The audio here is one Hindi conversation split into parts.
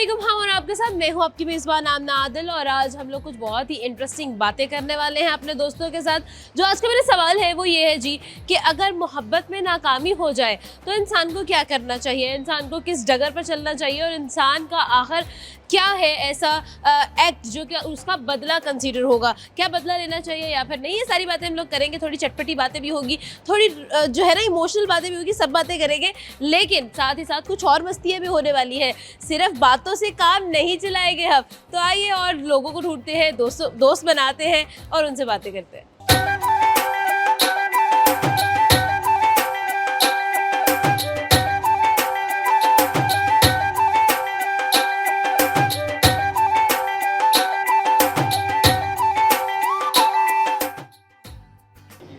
अस्सलामुअलैकुम। हम और आपके साथ मैं हूँ आपकी मेज़बान आमना आदिल और आज हम लोग कुछ बहुत ही इंटरेस्टिंग बातें करने वाले हैं अपने दोस्तों के साथ। जो आज का मेरा सवाल है वो ये है जी कि अगर मोहब्बत में नाकामी हो जाए तो इंसान को क्या करना चाहिए, इंसान को किस डगर पर चलना चाहिए और इंसान का आखिर क्या है ऐसा एक्ट जो कि उसका बदला कंसीडर होगा, क्या बदला लेना चाहिए या फिर नहीं। ये सारी बातें हम लोग करेंगे, थोड़ी चटपटी बातें भी होगी, थोड़ी जो है ना इमोशनल बातें भी होगी, सब बातें करेंगे। लेकिन साथ ही साथ कुछ और मस्तियाँ भी होने वाली हैं, सिर्फ बातों से काम नहीं चलाएंगे हम। तो आइए और लोगों को ढूंढते हैं, दोस्त बनाते हैं और उनसे बातें करते हैं।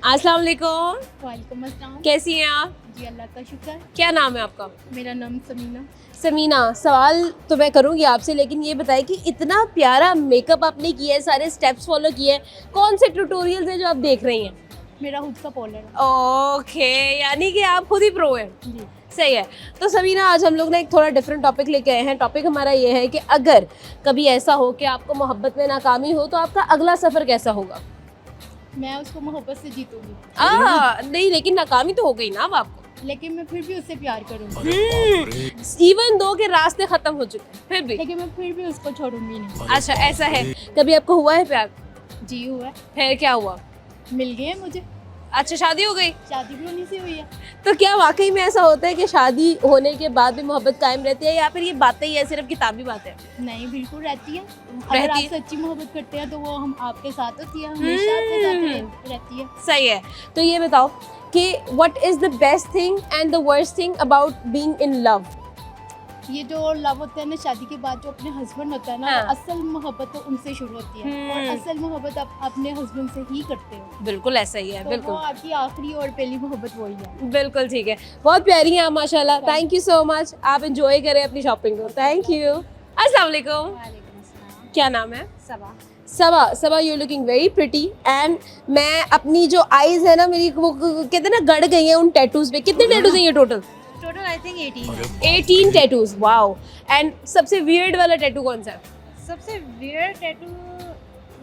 अस्सलाम वालेकुम। वालेकुम अस्सलाम। कैसी हैं आप? जी अल्लाह का शुक्र। क्या नाम है आपका? मेरा नाम समीना। समीना, सवाल तो मैं करूंगी आपसे, लेकिन ये बताइए कि इतना प्यारा मेकअप आपने किया है, सारे स्टेप्स फॉलो किए हैं, कौन से ट्यूटोरियल्स हैं जो आप देख रही हैं? मेरा खुद का पार्लर है। ओके, यानी कि आप खुद ही प्रो हैं। जी। सही है। तो समीना, आज हम लोग ना एक थोड़ा डिफरेंट टॉपिक लेके आए हैं। टॉपिक हमारा ये है कि अगर कभी ऐसा हो कि आपको मोहब्बत में नाकामी हो तो आपका अगला सफ़र कैसा होगा? मैं उसको मोहब्बत से जीतूंगी, नहीं, लेकिन नाकामी तो हो गई ना अब आपको। लेकिन मैं फिर भी उससे प्यार करूंगी। इवन दो के रास्ते खत्म हो चुके हैं फिर भी। लेकिन मैं फिर भी उसको छोड़ूंगी नहीं। अच्छा, ऐसा है। कभी आपको हुआ है प्यार? जी हुआ है। फिर क्या हुआ? मिल गए हैं मुझे। अच्छा, शादी हो गई? शादी भी उन्हीं से हुई है। तो क्या वाकई में ऐसा होता है कि शादी होने के बाद भी मोहब्बत कायम रहती है या फिर ये बातें ही है, सिर्फ किताबी बातें हैं? नहीं, बिल्कुल रहती है। अगर आप सच्ची मोहब्बत करते हैं तो वो हम आपके साथ होती है, हमेशा आपके साथ रहती है। सही है। तो ये बताओ कि what is the best thing and the worst thing about being in love? ये जो लव होता है ना, शादी के बाद जो अपने हस्बैंड होता है ना, हाँ। वो असल मोहब्बत तो उनसे शुरू होती है और असल मोहब्बत आप अपने हस्बैंड से ही करते हो। बिल्कुल ऐसा ही है। तो बिल्कुल वो आपकी आखिरी और पहली मोहब्बत वही है। बिल्कुल ठीक है। बहुत प्यारी हैं आप माशाल्लाह। Thank you so much. आप एंजॉय करें अपनी शॉपिंग को। Thank you. अस्सलाम वालेकुम। क्या नाम है? Saba. Saba, you looking very pretty. And मैं अपनी जो आईज है ना मेरी, वो कहते हैं ना गड़ गई हैं उन टैटूज पे। कितने टैटूज हैं ये total? Total I think 18। 18 tattoos. Wow. And सबसे वियर्ड वाला टैटू कौन सा है? सबसे वियर्ड टैटू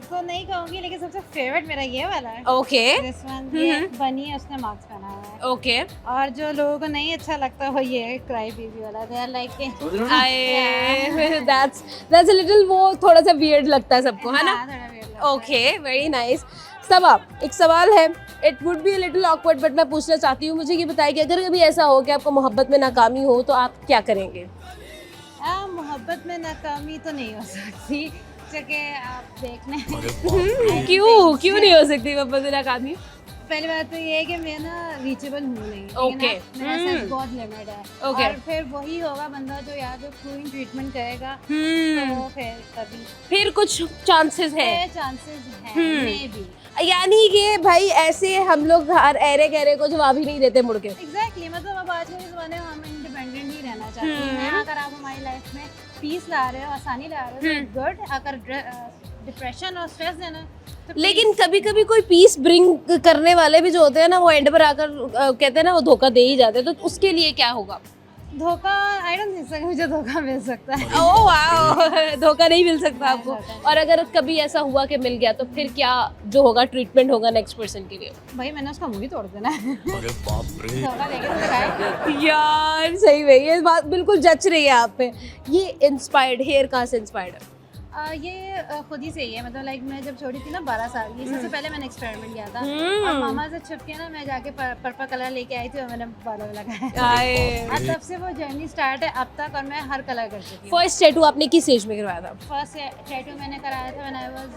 तो नहीं कहूंगी, लेकिन सबसे फेवरेट मेरा ये वाला है। ओके दिस वन, ये बनी है, उसने मार्क्स पहना हुआ है। ओके। और जो लोगों को नहीं अच्छा लगता वो ये है क्राई बेबी वाला। They are like that's a little, वो थोड़ा सा वियर्ड लगता है सबको, है ना? थोड़ा weird लगता है। Okay, very nice. सबा, एक सवाल है, it would be a little awkward but मैं पूछना चाहती हूँ। मुझे ये बताइए कि अगर कभी ऐसा हो कि आपको मोहब्बत में नाकामी हो तो आप क्या करेंगे? मोहब्बत में नाकामी तो नहीं हो सकती, क्योंकि आप देख लें। क्यों नहीं हो सकती मोहब्बत में नाकामी? पहली बात तो ये है कि मैं ना रीचेबल हूँ नहीं। Okay. मेरा सेंस बहुत लिमिट है। Okay. और फिर वही होगा बंदा जो या तो क्रूइंग ट्रीटमेंट करेगा, तो फिर कुछ चांसेस है। चांसेस हैं मे बी। यानी कि भाई ऐसे हम लोग हर एरे गहरे को जवाब ही नहीं देते मुड़ के। एग्जैक्टली, मतलब अब आज के ज़माने में हम इंडिपेंडेंट ही रहना चाहते हैं। अगर आप हमारी लाइफ में पीस ला रहे हो, आसानी ला रहे हो, गुड। अगर डिप्रेशन और स्ट्रेस देना तो लेकिन कभी कभी कोई पीस ब्रिंग करने वाले भी जो होते हैं ना, वो एंड पर आकर कहते हैं ना, वो धोखा दे ही जाते हैं। तो उसके लिए क्या होगा? धोखा, आई डोंट थिंक सो मुझे धोखा मिल सकता है। ओह वाओ, धोखा नहीं मिल सकता आपको। और अगर कभी ऐसा हुआ कि मिल गया तो फिर क्या जो होगा ट्रीटमेंट होगा नेक्स्ट पर्सन के लिए? भाई मैंने उसका मुंह ही तोड़ देना है। धोखा देके तो दिखाए। यार सही में ये बात बिल्कुल जच रही है आप पे। ये इंस्पायर्ड हेयर कहाँ से इंस्पायर्ड है? ये खुद ही से ही है। मतलब लाइक मैं जब छोटी थी ना 12 साल की, सबसे पहले मैंने एक्सपेरिमेंट किया था और मामा से छुप के ना मैं जाके पर्पल कलर लेके आई थी और मैंने बालों में लगाया। और तब से वो जर्नी स्टार्ट है अब तक, और मैं हर कलर कर चुकी हूँ। फर्स्ट टैटू आपने किस एज में करवाया था? फर्स्ट टैटू मैंने कराया था when I was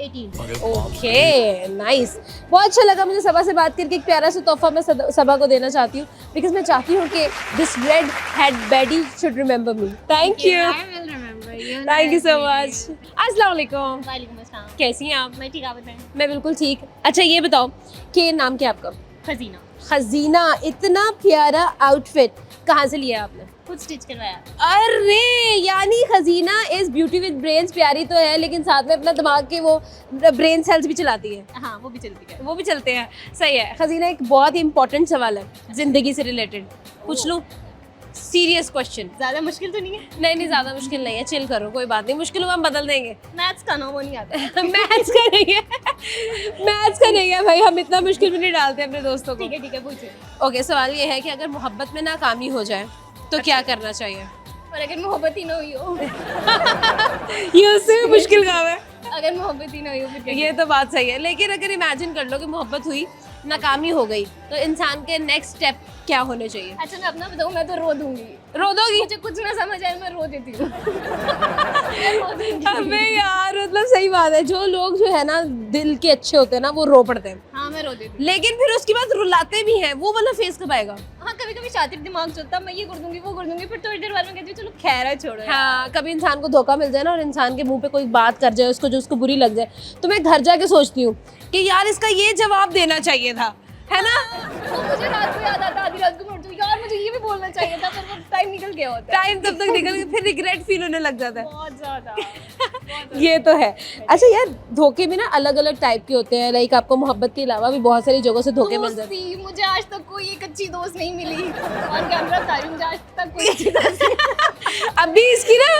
18। Okay, nice. बहुत अच्छा लगा मुझे सबा से बात करके। एक प्यारा सा तोहफा मैं सबा को देना चाहती हूँ, बिकॉज मैं चाहती हूँ कि this red head baddie should remember me. Thank you. I will remember you. Thank you so much. अस्सलाम वालेकुम। वालेकुम अस्सलाम। कैसी हैं आप? मैं ठीक, आप बताएं। मैं बिल्कुल ठीक। अच्छा ये बताओ कि नाम क्या आपका? खजीना। खजीना, इतना प्यारा आउटफिट कहाँ से लिया आपने? खुद स्टिच करवाया। अरे, यानी खजीना इज ब्यूटी विद ब्रेन्स। प्यारी तो है लेकिन साथ में अपना दिमाग के वो ब्रेन सेल्स भी चलाती है। हाँ, वो भी चलती है। वो भी चलते हैं। सही है। खजीना, एक बहुत ही इंपॉर्टेंट सवाल है जिंदगी से रिलेटेड, पूछ लूं? Serious question. ज्यादा मुश्किल तो नहीं है? नहीं ज्यादा मुश्किल नहीं है, चिल करो, कोई बात नहीं, मुश्किल हुआ हम बदल देंगे। मैथ्स का ना वो नहीं आता। मैथ्स का नहीं है, मैथ्स का नहीं है भाई, हम इतना मुश्किल में नहीं डालते अपने दोस्तों को। ठीक है पूछिए। ओके, सवाल ये है कि अगर मोहब्बत में नाकामी हो जाए तो क्या करना चाहिए? और अगर मोहब्बत ही ना हुई हो? ये उससे भी मुश्किल काम है। अगर मोहब्बत ही ना हुई हो फिर क्या ये तो बात सही है, लेकिन अगर इमेजिन कर लो कि मोहब्बत हुई, नाकामी हो गई, तो इंसान के नेक्स्ट स्टेप क्या होने चाहिए? अच्छा मैं अपना बताऊँ, मैं तो रो दूंगी। रो दोगी? मुझे कुछ ना समझ आए मैं रो देती हूँ। मैं रो दूंगी। अबे यार, मतलब सही बात है, जो लोग जो है ना दिल के अच्छे होते हैं ना वो रो पड़ते हैं, हाँ मैं रो देती हूँ। लेकिन फिर उसके बाद रुलाते भी हैं, वो वाला फेस कब आएगा? हाँ कभी कभी शातिर दिमाग चलता, मैं ये कर दूंगी वो कर दूंगी, फिर थोड़ी देर बाद में कहती हूँ चलो खैर है छोड़ो यार। हाँ, कभी इंसान को धोखा मिल जाए ना और इंसान के मुंह पे कोई बात कर जाए उसको, जो उसको बुरी लग जाए, तो मैं घर जाके सोचती हूँ कि यार इसका ये जवाब देना चाहिए था, है ना? तो मुझे रात को याद आता, आधी रात को मैं उठती हूँ यार मुझे ये भी बोलना चाहिए था, पर वो टाइम निकल गया होता है। टाइम तब तक निकल के फिर रिग्रेट फील होने लग जाता है। बहुत ज्यादा। ये तो है। अच्छा यार, धोखे भी ना अलग अलग टाइप के होते हैं, लाइक आपको मोहब्बत के अलावा भी बहुत सारी जगहों से धोखे मिल जाते हैं। दोस्ती, मुझे आज तक कोई एक अच्छी दोस्त नहीं मिली, और कैमरा सारी मुझे आज तक कोई अच्छी दोस्त नहीं। अभी इसकी ना,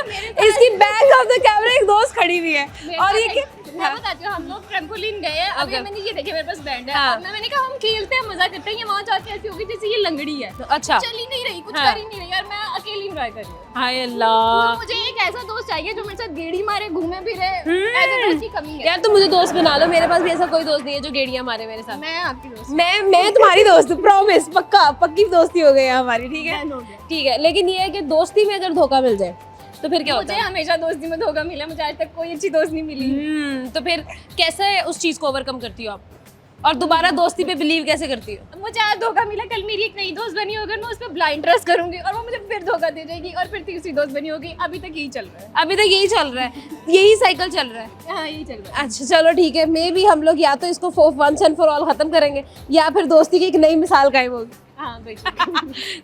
इसकी बैक ऑफ द कैमरा एक दोस्त खड़ी हुई है, और ये कि मैं बताती हूँ, हम लोग ट्रैम्पोलिन गए हैं, अभी Okay. मैंने ये देखे मेरे पास बैंड है, हाँ। और मैंने कहा हम खेलते हैं मजा करते हैं, ये वहाँ जाके ऐसी होगी जैसे ये लंगड़ी है, अच्छा, चल ही नहीं रही, कुछ हाँ। कर ही नहीं रही, और मैं अकेली एंजॉय कर रही हूँ। हाय अल्लाह। तो मुझे एक ऐसा दोस्त चाहिए जो मेरे साथ गेड़ी मारे, घूमे फिरे, ऐसे दोस्त की कमी है। यार तुम मुझे दोस्त बना लो, मेरे पास भी ऐसा कोई दोस्त नहीं है जो गेड़ियां मारे मेरे साथ। मैं आपकी दोस्त मैं तुम्हारी दोस्त, प्रॉमिस, पक्का पक्की दोस्ती हो गई है हमारी, ठीक है? हो गया। ठीक है, लेकिन ये है कि दोस्ती में अगर धोखा मिल जाए तो फिर क्या होता मुझे है? हमेशा दोस्ती में धोखा मिला, मुझे आज तक कोई अच्छी दोस्त नहीं मिली। तो फिर कैसे उस चीज को ओवरकम करती हो आप, और दोबारा दोस्ती पे बिलीव कैसे करती हो? मुझे आज धोखा मिला, कल मेरी एक नई दोस्त बनी होगी, मैं उस पर ब्लाइंड ट्रस्ट करूंगी और वो मुझे फिर धोखा दे देगी, और फिर तीसरी दोस्त बनी होगी। अभी तक यही चल रहा है। अभी तक यही चल रहा है, यही साइकिल चल रहा है। हाँ यही चल रहा है। अच्छा चलो ठीक है, मे भी हम लोग या तो इसको वंस एंड फॉर ऑल खत्म करेंगे, या फिर दोस्ती की एक नई मिसाल कायम होगी। हाँ बेशक।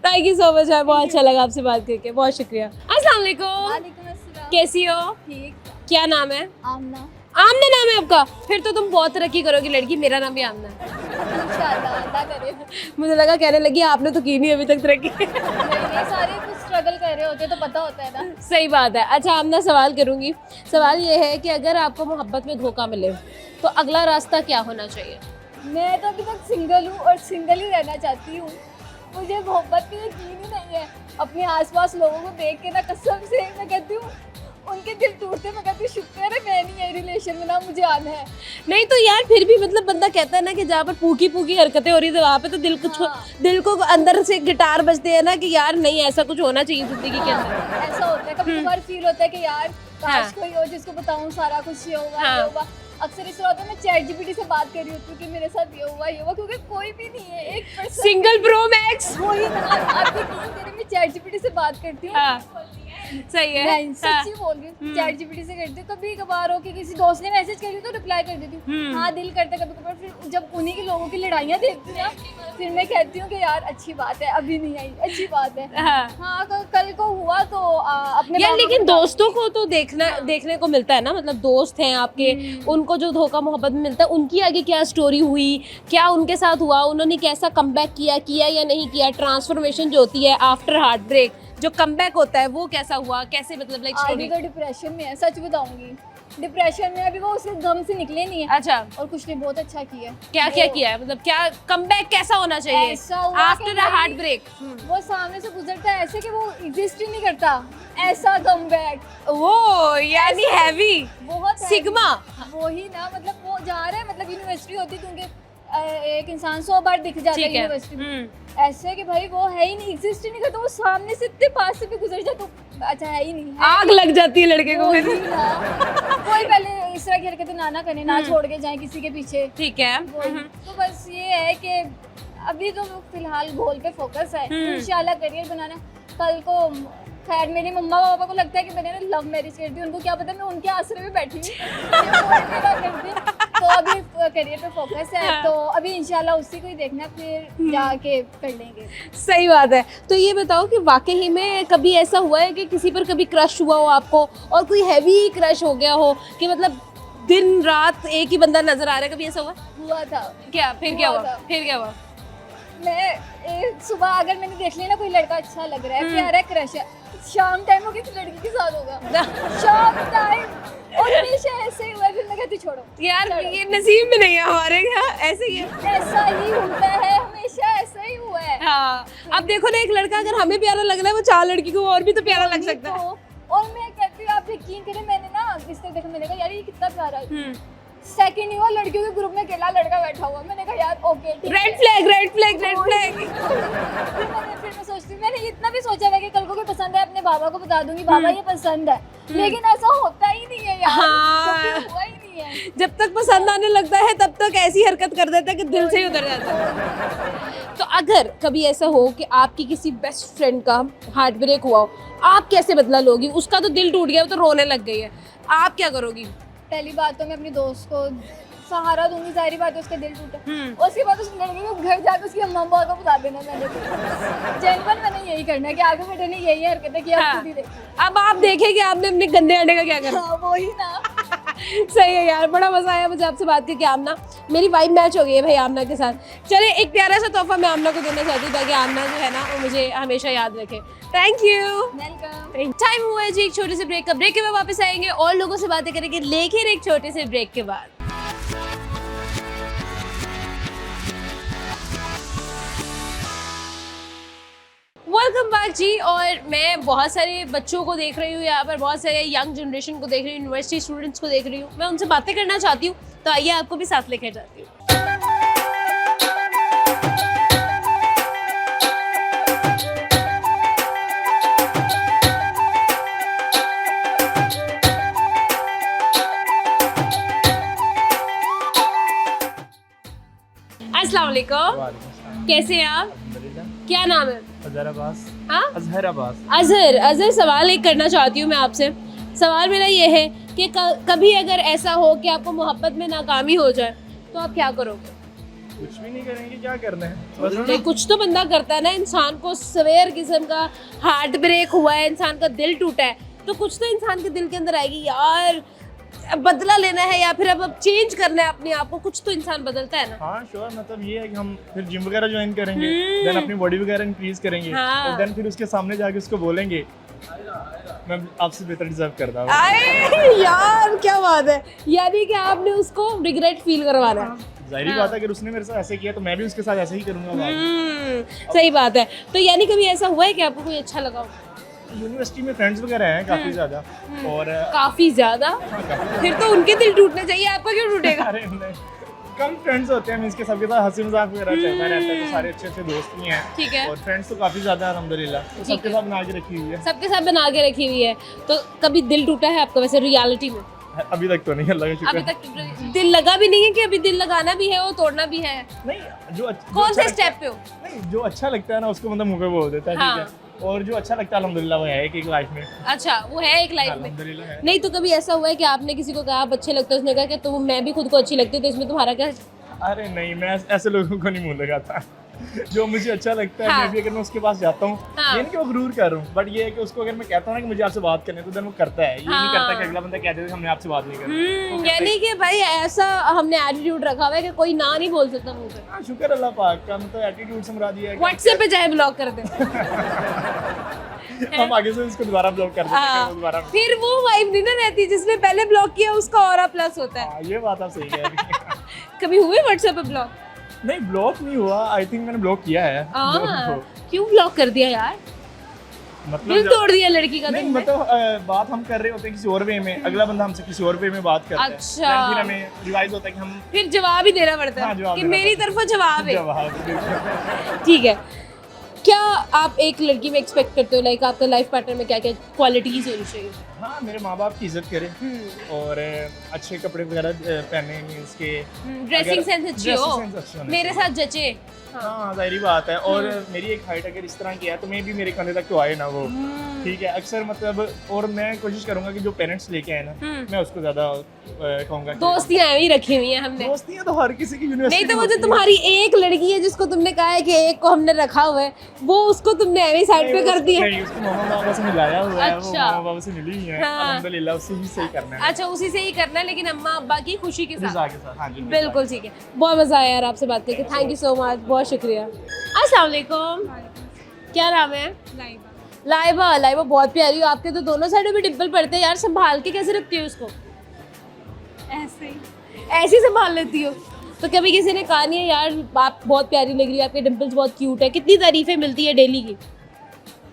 थैंक यू सो मच यार, बहुत अच्छा लगा आपसे बात करके, बहुत शुक्रिया। अस्सलाम वालेकुम, वालेकुम अस्सलाम। कैसी हो? ठीक। क्या नाम है? आमना। आमना नाम है आपका? फिर तो तुम बहुत तरक्की करोगी लड़की, मेरा नाम भी आमना है। इंशाल्लाह अल्लाह करे। मुझे लगा कहने लगी आपने तो की नहीं अभी तक तरक्की। नहीं सारे कुछ स्ट्रगल कर रहे होते तो पता होता है ना। सही बात है। अच्छा आमना, सवाल करूंगी, सवाल ये है कि अगर आपको मोहब्बत में धोखा मिले तो अगला रास्ता क्या होना चाहिए? मैं तो अभी तक सिंगल हूँ और सिंगल ही रहना चाहती हूँ। मुझे मोहब्बत पे यकीन ही नहीं है। अपने आसपास लोगों को देख के ना कसम से मैं कहती हूँ उनके दिल टूटते, मैं कहती हूँ शुक्र है मैं नहीं है रिलेशन में, ना मुझे आना है। नहीं तो यार फिर भी मतलब बंदा कहता है ना कि जहाँ पर पूकी पूकी हरकतें हो रही थी वहाँ पे तो दिल को अंदर से गिटार बजते हैं ना कि यार नहीं ऐसा कुछ होना चाहिए जिंदगी के अंदर। ऐसा होता है कभी कभार फील होता है कि यार काश कोई हो जिसको बताऊँ सारा कुछ ये होगा ये होगा। अक्सर इस तरह होता है मैं चैट जीपीटी से बात कर रही होती हूँ कि मेरे साथ ये हुआ, क्योंकि कोई भी नहीं है, एक पर्सन सिंगल प्रो मैक्स। वही ना, आप यकीन करें मैं चैट जीपीटी से बात करती हूँ। सही है, मैं सच्ची बोल रही हूँ, चैट जीपीटी से करती हूँ। कभी कभार हो कि किसी दोस्त ने मैसेज करी तो रिप्लाई कर देती हूँ, हाँ दिल करता कभी कभार। फिर जब उन्हीं के लोगों की लड़ाइयाँ देखती हूँ ना, फिर मैं कहती हूँ कि यार अच्छी बात है अभी नहीं आई, अच्छी बात है। हाँ कल को हुआ तो अपने यार लेकिन दोस्तों को तो देखने को मिलता है ना, मतलब दोस्त हैं आपके, उनको जो धोखा मोहब्बत में मिलता है उनकी आगे क्या स्टोरी हुई, क्या उनके साथ हुआ, उन्होंने कैसा कमबैक किया या नहीं किया, ट्रांसफॉर्मेशन जो होती है आफ्टर हार्ट ब्रेक, जो कमबैक होता है वो कैसा हुआ, कैसे मतलब लाइक अभी तो डिप्रेशन में है, सच बताऊंगी डिप्रेशन में। अभी वो उसके गम से निकले नहीं है। अच्छा, और कुछ ने बहुत अच्छा किया है। क्या किया है, मतलब क्या कमबैक कैसा होना चाहिए ऐसा हुआ आफ्टर अ हार्ट ब्रेक? वो सामने से गुजरता है ऐसे कि वो एग्जिस्ट ही नहीं करता, ऐसा कमबैक। वो यानी हैवी बहुत सिग्मा। वो ही ना, मतलब वो जा रहा है, मतलब यूनिवर्सिटी होती क्योंकि एक इंसान 100 बार दिख जाता है यूनिवर्सिटी में, ऐसे कि भाई वो है ही नहीं, एग्जिस्ट ही नहीं करता। वो सामने से इतने पास से भी गुजर जाए तो अच्छा है ही नहीं है। आग लग जाती है लड़के को फिर। कोई पहले इस तरह की हरकतें ना करें, ना छोड़ के जाए किसी के पीछे। ठीक है। तो बस ये है कि अभी तो फिलहाल गोल पे फोकस है, इंशाल्लाह करियर बनाना। कल को खैर मेरी मम्मा पापा को लगता है कि मैंने लव मैरिज कर दी, उनको क्या पता मैं उनके आसरे में बैठी हूँ। तो अभी करियर पे फोकस है, तो अभी इंशाल्लाह उसी को ही देखना, फिर जाके कर लेंगे। सही बात है। तो ये बताओ कि वाकई में कभी ऐसा हुआ है कि किसी पर कभी क्रश हुआ हो आपको, और कोई हैवी क्रश हो गया हो कि मतलब दिन रात एक ही बंदा नजर आ रहा है, कभी ऐसा हुआ? हुआ था। क्या फिर क्या हुआ? था। फिर क्या हुआ? मैं सुबह अगर मैंने देख लिया ना कोई लड़का अच्छा लग रहा है, प्यारा क्रश है, शाम टाइम वो किसी लड़की के साथ होगा, शाम टाइम, और हमेशा ऐसे ही हुआ है। फिर मैं कहती छोड़ो यार ये नसीब में नहीं है हमारे यहाँ, ऐसे ही है। ऐसा ही होता है, हमेशा ऐसा ही हुआ है। हाँ, अब देखो ना, एक लड़का अगर हमें प्यारा लग रहा है, वो 4 लड़की को और भी तो प्यारा लग सकता है। और मैं कहती हूँ, आप यकीन करें, मैंने ना रिश्ते देखा, मैंने कहा यार ये कितना प्यारा है। सेकंड ही हुआ, लड़कियों के ग्रुप में अकेला लड़का बैठा हुआ, मैंने कहा यार ओके ठीक है। Red flag, red flag, red flag. फिर मैं सोचती हूँ, मैंने इतना भी सोचा है कि कल को कोई पसंद है अपने बाबा को बता दूंगी, बाबा ये पसंद है, लेकिन ऐसा होता ही नहीं है यार। हाँ। कभी हुआ ही नहीं है। जब तक पसंद आने लगता है तब तक ऐसी हरकत कर देता है कि दिल से ही उतर जाता है। तो अगर कभी ऐसा हो कि आपकी किसी बेस्ट फ्रेंड का हार्ट ब्रेक हुआ हो, आप कैसे बदला लोगी? उसका तो दिल टूट गया, वो तो रोने लग गई है, आप क्या करोगी? पहली बात तो मैं अपने दोस्त को सहारा दूंगी, सारी बात है, उसका दिल टूटा। उसके बाद उस लड़के को घर जाकर उसकी अम्मा अब्बा को बता देना, मैंने जेन्युइन मैंने यही करना है कि आगे बेटे ने यही हरकत है कि आप खुद ही देखिए। अब आप देखें कि आपने अपने गंदे अंडे का क्या करना। हाँ, वही ना। सही है यार, बड़ा मजा आया मुझे आपसे बात करके आमना, मेरी वाइब मैच हो गई है भाई आमना के साथ। चलिए एक प्यारा सा तोहफा मैं आमना को देना चाहती हूँ ताकि आमना जो है ना वो मुझे हमेशा याद रखे। Thank you. वेलकम। टाइम हुआ है जी एक छोटे से ब्रेक का, ब्रेक के बाद वापस आएंगे और लोगों से बातें करेंगे, लेकिन एक छोटे से ब्रेक के बाद। वेलकम बैक जी। और मैं बहुत सारे बच्चों को देख रही हूँ यहाँ पर, बहुत सारे यंग जनरेशन को देख रही हूँ, यूनिवर्सिटी स्टूडेंट्स को देख रही हूँ, मैं उनसे बातें करना चाहती हूँ, तो आइए आपको भी साथ लेकर जाती हूँ। अस्सलाम वालेकुम, कैसे हैं आप? क्या नाम है? अजहर अब्बास। हाँ, अजहर अब्बास। अजहर सवाल एक करना चाहती हूँ मैं आपसे। सवाल मेरा ये है कि कभी अगर ऐसा हो कि आपको मोहब्बत में नाकामी हो जाए तो आप क्या करोगे? कुछ भी नहीं करेंगे, क्या करना है बस। नहीं, कुछ तो बंदा करता है ना। इंसान को सवेर किस्म का हार्ट ब्रेक हुआ है, इंसान का दिल टूटा है, तो कुछ तो इंसान के दिल के अंदर आएगी यार, अब बदला लेना है या फिर अब चेंज करना है अपने आप को, कुछ तो इंसान बदलता है ना। हाँ श्योर, मतलब ये है कि हम फिर जिम वगैरह ज्वाइन करेंगे, देन अपनी बॉडी वगैरह इंक्रीज करेंगे, हाँ। और देन फिर उसके सामने जाके उसको बोलेंगे मैं आपसे बेहतर डिजर्व करता हूँ। अरे यार क्या बात है, यानी कि आपने उसको रिग्रेट फील करवाना है। जाहिर बात है, अगर उसने मेरे साथ ऐसे किया तो मैं भी उसके साथ ऐसे ही करूँगा बाद में। सही बात है। तो यानी कभी ऐसा हुआ है कि आपको कोई अच्छा लगा हो? यूनिवर्सिटी में फ्रेंड्स वगैरह हैं काफी ज्यादा, और काफी ज्यादा? फिर तो उनके दिल टूटना चाहिए, आपका क्यों टूटेगा? अरे नहीं, कम फ्रेंड्स होते हैं, मींस के सबके साथ हंसी मजाक वगैरह चलता रहता है, तो सारे अच्छे अच्छे दोस्त भी हैं। ठीक है। और फ्रेंड्स तो काफी ज्यादा है अल्हम्दुलिल्लाह, तो सबके साथ बना के रखी हुई है। सबके साथ बना के रखी हुई है। तो कभी दिल टूटा है आपका वैसे रियलिटी में? अभी तक तो नहीं, अल्लाह का शुक्र। अभी तक दिल लगा भी नहीं है कि अभी दिल लगाना भी है और तोड़ना भी है? नहीं, जो कौन से अच्छा स्टेप पे हो? नहीं, जो अच्छा लगता है ना उसको मतलब मुंह पे बोल देता है, ठीक है। और जो अच्छा लगता है अल्हम्दुलिल्लाह वो है एक लाइफ में, अच्छा वो है एक लाइफ में। अल्हम्दुलिल्लाह है। नहीं तो कभी ऐसा हुआ है कि आपने किसी को कहा आप अच्छे लगते हो, उसने कहा कि तुम मैं भी खुद को अच्छी लगती हूँ, तो इसमें तुम्हारा क्या? अरे नहीं, मैं ऐसे लोगों को नहीं मुंह लगाता। जो मुझे अच्छा लगता है, हाँ। मैं भी अगर मैं उसके पास जाता हूँ, हाँ। ये नहीं कि वो गुरूर कर रहा हूँ, बट ये है कि उसको अगर मैं कहता हूँ ना कि मुझे आपसे बात करनी है, तो देन वो करता है। ये नहीं करता कि अगला बंदा कह दे हमने आपसे बात नहीं करनी। यानी कि भाई ऐसा हमने एटीट्यूड रखा हुआ है कि कोई ना नहीं बोल सकता मुंह पे। हाँ, शुक्र अल्लाह पाक का, मतलब एटीट्यूड से मुराद ये है कि व्हाट्सएप पे चाहे ब्लॉक कर दे। हम आगे से उसको दोबारा ब्लॉक कर देते हैं, वो दोबारा। फिर वो वाइब नहीं ना रहती, जिसने पहले ब्लॉक किया उसका ऑरा प्लस होता है। हाँ, ये बात आप सही कह रही हैं। कभी हुए व्हाट्सएप पे ब्लॉक? नहीं, ब्लॉक नहीं हुआ, आई थिंक मैंने ब्लॉक किया है। क्यों ब्लॉक कर दिया यार? दिल मतलब तोड़ दिया लड़की का? नहीं, तुमने? मतलब बात हम कर रहे होते हैं किसी और वे में, अगला बंदा हमसे किसी और वे में बात करता है। अच्छा। Then फिर हमें रियलाइज होता है कि हम फिर जवाब ही देना पड़ता हाँ, है जवाब कि देना मेरी पड़ता तरफ जवाब है। जवाब बिल्कुल। ठीक है। क्या आप एक लड़की में एक्सपेक्ट करते हो, लाइक आपका लाइफ पार्टनर में क्या क्या क्वालिटीज होनी चाहिए? हाँ, मेरे माँ बाप की इज्जत करे और अच्छे कपड़े वगैरह पहने, मीन्स के ड्रेसिंग सेंस अच्छी हो, dressing sense अच्छी होनी मेरे साथ जचे। हाँ, जाहिर बात है। और मेरी एक हाइट अगर इस तरह की है तो मैं भी मेरे कंधे तक तो आए ना वो, ठीक है। अक्सर मतलब, और मैं कोशिश करूंगा कि जो पेरेंट्स लेके आए ना, मैं उसको ज्यादा कहूँगा। दोस्तियां ऐवी रखी हुई हैं हमने। दोस्तियाँ तो हर किसी की यूनिवर्सिटी नहीं तो वो जो तुम्हारी एक लड़की है जिसको तुमने कहा है कि एक को हमने रखा हुआ है, वो उसको तुमने ऐवी साइड पे कर दी है? नहीं, उसको मामा बाबा से मिलाया हुआ है, वो अच्छा। मामा बाबा से मिली हुई है, हाँ। अल्हम्दुलिल्लाह उससे ही सही करना है। अच्छा, उसी से ही करना है, लेकिन अम्मा अब्बा की खुशी के साथ। रज़ा के साथ, हाँ जी, बिल्कुल ठीक है। बहुत मजा आया यार आपसे बात करके, थैंक यू सो मच, बहुत शुक्रिया। अस्सलाम वालेकुम, क्या नाम है? लाइबा। लाइबा बहुत प्यारी हो, आपके तो दोनों साइडों में डिम्पल पड़ते हैं यार, संभाल के कैसे रखती हो उसको? ऐसे ही ऐसे ही संभाल लेती हो? तो कभी किसी ने कहा नहीं है यार आप बहुत प्यारी लग रही है, आपके डिम्पल्स बहुत क्यूट है? कितनी तारीफें मिलती है डेली की?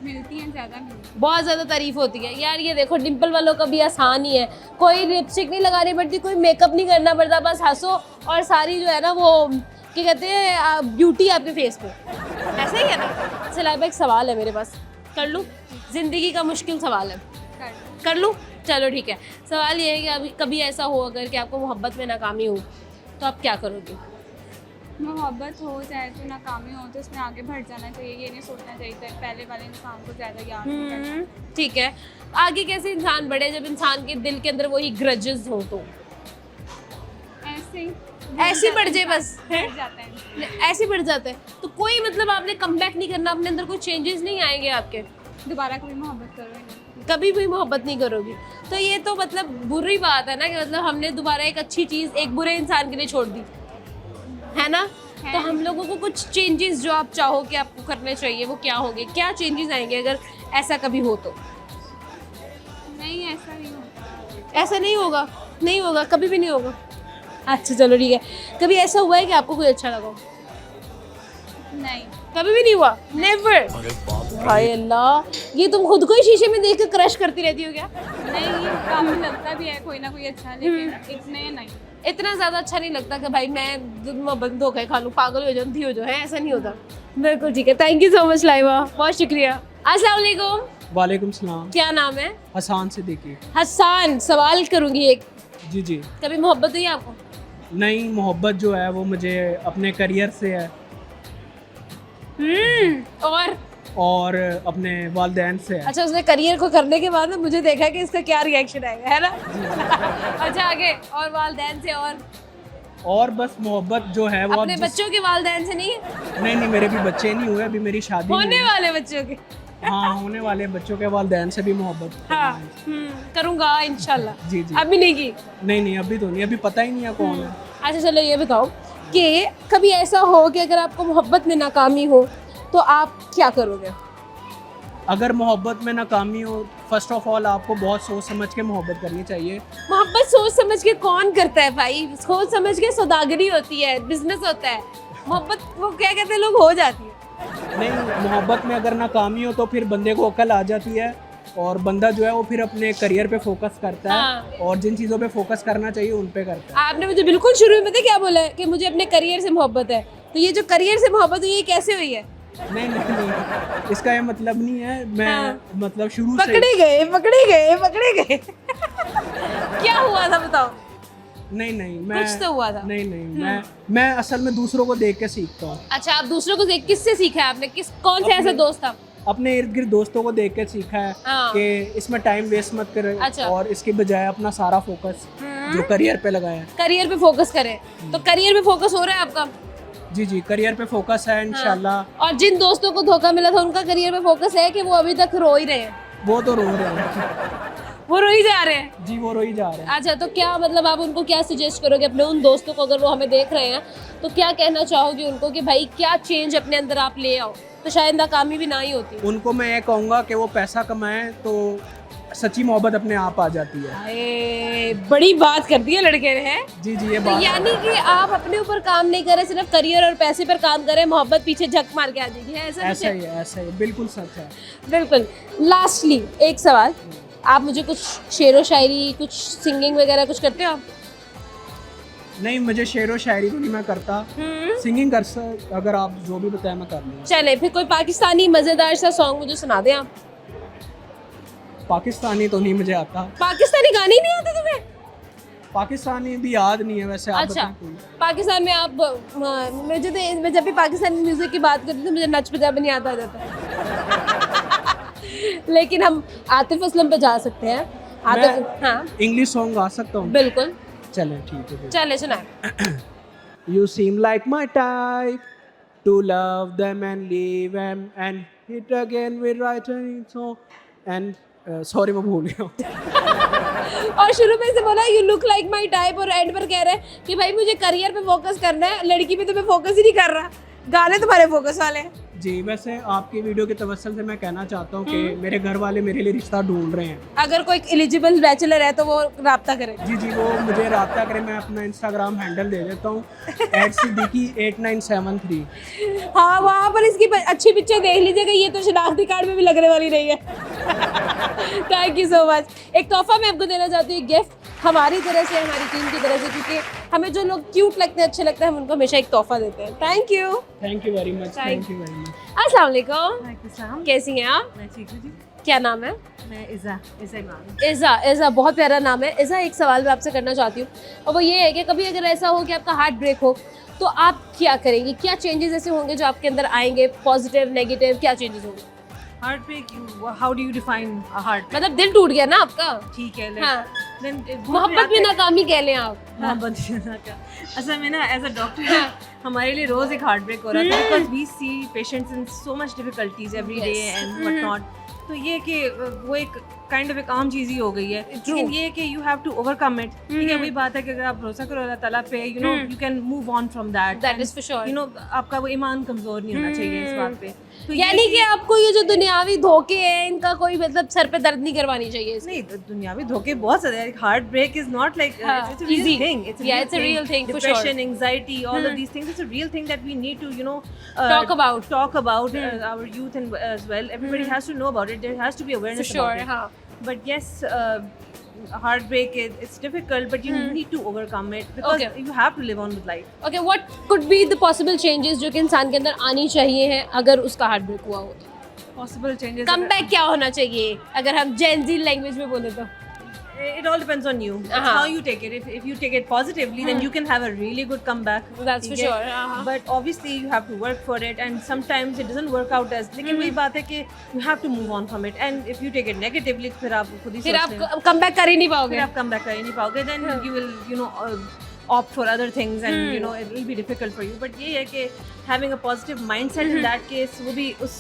मिलती हैं, ज़्यादा मिलती बहुत ज़्यादा तारीफ होती है यार। ये देखो डिम्पल वालों का भी आसान ही है, कोई लिपस्टिक नहीं लगानी पड़ती, कोई मेकअप नहीं करना पड़ता, बस हंसो और सारी जो है ना वो क्या कहते हैं ब्यूटी आपके फेस पे, ऐसा ही है ना। चलो एक सवाल है मेरे पास, कर लूँ? ज़िंदगी का मुश्किल सवाल है, कर लूँ? चलो ठीक है। सवाल ये है कि अभी कभी ऐसा हो अगर कि आपको मोहब्बत में नाकामी हो तो आप क्या करोगे? मोहब्बत हो जाए तो नाकामी हो तो उसमें आगे बढ़ जाना चाहिए, ये नहीं सोचना चाहिए पहले वाले इंसान को ज़्यादा याद नहीं करना। ठीक है, आगे कैसे इंसान बढ़े जब इंसान के दिल के अंदर वही ग्रजेस हो? तो ऐसे ही ऐसे बढ़ जाए बस, बढ़ जाता है। ऐसे बढ़ जाता है तो कोई मतलब आपने कमबैक नहीं करना, अपने अंदर कोई चेंजेस नहीं आएंगे आपके? दोबारा कभी मोहब्बत करो ही नहीं। कभी भी मोहब्बत नहीं करोगी तो ये तो मतलब बुरी बात है ना, कि मतलब हमने दोबारा एक अच्छी चीज़ एक बुरे इंसान के लिए छोड़ दी है ना। तो हम लोगों को कुछ चेंजेस जो आप चाहो कि आपको करने चाहिए वो क्या होंगे, क्या चेंजेस आएंगे अगर ऐसा कभी हो तो? नहीं, ऐसा नहीं होता। ऐसा नहीं होगा, नहीं होगा, कभी भी नहीं होगा। अच्छा चलो ठीक है, कभी ऐसा हुआ है कि आपको कोई अच्छा लगा? नहीं, कभी भी नहीं हुआ, नेवर। हाय अल्लाह, ये तुम खुद को ही शीशे में देख के क्रश करती रहती हो क्या? नहीं काफी लगता भी है कोई ना कोई अच्छा, लेकिन इतने नहीं। इतना ज़्यादा अच्छा नहीं लगता कि भाई मैं दूध में बंद होकर खा लूँ, पागल हो जाऊँ, अंधी हो जाऊँ, है ऐसा नहीं होता। बिल्कुल ठीक है, thank you so much Laiba, बहुत शुक्रिया। अस्सलाम वालेकुम। वालेकुम सलाम। क्या नाम है? हसान सिद्दीकी। हसान। सवाल करूँगी एक, जी जी। कभी मोहब्बत हुई आपको? नहीं, मोहब्बत जो है वो मुझे अपने करियर से है और अपने वालिदैन से है। अच्छा, उसने करियर को करने के बाद ना मुझे देखा कि इसका क्या रिएक्शन आएगा, है ना? अच्छा आगे, और वालिदैन से और बस मोहब्बत जो है वो अपने बच्चों के वालिदैन से नहीं है? नहीं, मेरे भी बच्चे नहीं हुए, अभी मेरी शादी होने नहीं हुई। वाले बच्चों के? हाँ, होने वाले बच्चों के वालिदैन से भी मोहब्बत। हाँ, करूँगा इंशाल्लाह। जी जी। अभी नहीं की? नहीं, अभी तो नहीं, अभी पता ही नहीं है कौन है। अच्छा चलो ये बताओ कि कभी ऐसा हो कि अगर आपको मोहब्बत में नाकामी हो तो आप क्या करोगे? अगर मोहब्बत में नाकामी हो, फर्स्ट ऑफ ऑल आपको बहुत सोच समझ के मोहब्बत करनी चाहिए। मोहब्बत सोच समझ के कौन करता है भाई? सोच समझ के सौदागरी होती है, बिजनेस होता है। मोहब्बत वो क्या कहते हैं लोग, हो जाती है। नहीं, मोहब्बत में अगर नाकामी हो तो फिर बंदे को अकल आ जाती है और बंदा जो है वो फिर अपने करियर पे फोकस करता है। हाँ। और जिन चीज़ों पे फोकस करना चाहिए उन पे करता है। आपने मुझे बिल्कुल शुरू में पता है क्या बोला है कि मुझे अपने करियर से मोहब्बत है, तो ये जो करियर से मोहब्बत हुई ये कैसे हुई है? नहीं, इसका ये मतलब नहीं है। मैं हाँ। मतलब शुरू से पकड़े गए क्या हुआ था बताओ? नहीं मैं कुछ तो हुआ था। नहीं मैं असल में दूसरों को देख के सीखता हूँ। अच्छा, आप दूसरों को देख किससे सीखा है आपने? कौन से ऐसा दोस्त था? अपने इर्द गिर्द दोस्तों को देख के सीखा है हाँ। कि इसमें टाइम वेस्ट मत करें। अच्छा। और इसके बजाय अपना सारा फोकस जो करियर पे लगाया है। करियर पे फोकस करें, तो करियर पे फोकस हो रहा है आपका? जी, करियर पे फोकस है इंशाल्लाह। और जिन दोस्तों को धोखा मिला था उनका करियर पे फोकस है कि वो अभी तक रो ही रहे हैं? वो तो रो रहे हैं। वो रो ही जा रहे हैं? जी, वो रो ही जा रहे हैं। अच्छा, तो क्या मतलब आप उनको क्या सजेस्ट करोगे अपने उन दोस्तों को, अगर वो हमें देख रहे हैं तो क्या कहना चाहोगे उनको कि भाई क्या चेंज अपने अंदर आप ले आओ, तो शायद नाकामी भी ना ही होती? उनको मैं ये कहूँगा कि वो पैसा कमाएं तो सच्ची मोहब्बत अपने आप आ जाती है। अरे बड़ी बात कर दी है लड़के ने, है? जी ये तो बात यानी कि आप अपने ऊपर काम नहीं करें, सिर्फ करियर और पैसे पर काम करें, मोहब्बत पीछे झक मार के आ जाएगी, है ऐसा? ऐसा ही बिल्कुल सच है। बिल्कुल। लास्टली एक सवाल, आप मुझे कुछ शेर व शायरी, कुछ सिंगिंग वगैरह कुछ करते हो आप? नहीं, मुझे शेर व शायरी तो नहीं मैं करता। सिंगिंग कर सकता, अगर आप जो भी बताएं मैं कर लूँगा। चले फिर कोई पाकिस्तानी मजेदार सा सॉन्ग मुझे सुना दें आप। पाकिस्तानी तो नहीं मुझे आता। पाकिस्तानी गाने नहीं आते तुम्हें? पाकिस्तानी भी याद नहीं है वैसे। आप अच्छा, बताएं कोई। पाकिस्तान में आप मुझे तो मैं जब भी पाकिस्तानी म्यूजिक की बात करती हूँ तो मुझे नच बजा भी नहीं आता जाता। लेकिन हम आतिफ असलम पे जा सकते हैं। आतिफ, हाँ इंग्लिश सॉन्ग गा सकता हूँ। बिल्कुल, चलें ठीक है। चले सुनाए। You seem like my type to love them and leave them and hit again with writing so and sorry मैं भूल गया हूँ। और शुरू में से बोला you look like my type और एंड पर कह रहे हैं कि भाई मुझे करियर पे फोकस करना है, लड़की पे तो मैं फोकस ही नहीं कर रहा, गाने तुम्हारे फोकस वाले हैं। जी, वैसे आपकी वीडियो के तवस्सुल से मैं कहना चाहता हूँ कि मेरे घर वाले मेरे लिए रिश्ता ढूंढ रहे हैं। अगर कोई एलिजिबल बैचलर है तो वो राब्ता करे। जी जी, वो मुझे रब्ता करें, मैं अपना इंस्टाग्राम हैंडल दे देता हूँ @siddiqui8973। हाँ, वहाँ पर इसकी अच्छी पिक्चर देख लीजिएगा, ये तो शनाख्ती कार्ड में भी लगने वाली नहीं है। Thank you so much. एक तोहफा मैं आपको देना चाहती हूँ, गिफ्ट हमारी तरह से, हमारी टीम की तरफ से, क्योंकि हमें जो लोग क्यूट लगते हैं, अच्छे लगते हैं, हम उनको हमेशा एक तोहफा देते हैं। Thank you. Thank you very much, thank you very much. अस्सलाम वालेकुम, कैसी हैं आप? मैं ठीक हूँ जी। क्या नाम है? मैं इज़ा इमरान। इज़ा बहुत प्यारा नाम है। इज़ा, एक सवाल मैं आपसे करना चाहती हूँ, और वो ये है कि कभी अगर ऐसा हो कि आपका हार्ट ब्रेक हो तो आप क्या करेंगी? क्या चेंजेस ऐसे होंगे जो आपके अंदर आएंगे, पॉजिटिव नेगेटिव, क्या चेंजेस होंगे? Heart break, how do you define a heart? मतलब दिल टूट गया ना आपका? ठीक है, हाँ। then मोहब्बत में नाकामी कह लें आप। मोहब्बत का असल में ना एज अ डॉक्टर हमारे लिए रोज एक हार्ट ब्रेक हो रहा था, because we see patients in so much difficulties every day and what not. तो ये कि वो एक काइंड ऑफ एक आम चीज़ ही हो गई है, लेकिन ये कि you have to overcome it. ठीक है, वही बात है कि अगर आप भरोसा करो अल्लाह ताला पे, you know you can move on from that is for sure. You know आपका वो ईमान कमजोर नहीं होना चाहिए इस बात पे। तो यानी कि आपको ये जो दुनियावी धोखे हैं, इनका कोई मतलब सर पे दर्द नहीं करवानी चाहिए। नहीं, दुनियावी धोखे बहुत सारे हैं। Heart break is not like it's a real easy. Thing. Yeah, it's a real thing, for sure. Depression, anxiety, all of these things, it's a real thing that we need to, you know, Talk about. our youth and as well. Everybody has to know about it. There has to be For awareness sure, about it. हाँ। But yes, heartbreak it's difficult, but you need to overcome it because Okay. you have to live on with life. Okay, what could be the possible changes जो कि इंसान के अंदर आनी चाहिए हैं अगर उसका हार्ट ब्रेक हुआ हो? Possible changes. कमबैक क्या होना चाहिए अगर हम जेन ज़ी लैंग्वेज में बोले तो? It all depends on you. It's how you take it. If you take it positively, then you can have a really good comeback. That's for ठीक है? sure. But obviously you have to work for it, and sometimes it doesn't work out as. लेकिन वही बात है कि you have to move on from it. And if you take it negatively, फिर आप खुद ही फिर सोचते हैं, आप कमबैक कर ही नहीं फिर पाओगे। आप comeback कर ही नहीं पाओगे. Then you will, you know, opt for other things, and you know it will be difficult for you. But ये है कि having a positive mindset in that case, वो भी उस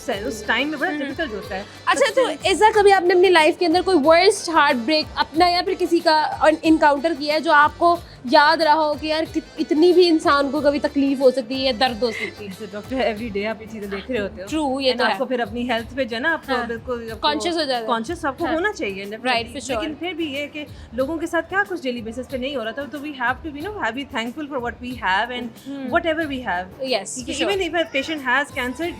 time में बड़ा difficult होता है. अच्छा, तो ऐसा कभी आपने अपनी लाइफ के अंदर कोई वर्स्ट हार्ट ब्रेक अपना या फिर किसी का इनकाउंटर किया है जो आपको याद रहा हो कि यार इतनी भी इंसान को कभी तकलीफ हो सकती है या दर्द हो सकती है? As a doctor, every day आप ये चीजें देख रहे होते हो. True, ये And तो है। आपको फिर अपनी हेल्थ पे जो है ना आपको बिल्कुल Conscious हो जाता है। कॉन्शियस आपको होना चाहिए definitely. Right, for sure. लेकिन फिर भी ये कि लोगों के साथ क्या कुछ डेली बेसिस पे नहीं हो रहा था, तो we have to, you know, be thankful for what we have and whatever we have. Yes, for sure. Even if a patient has cancer,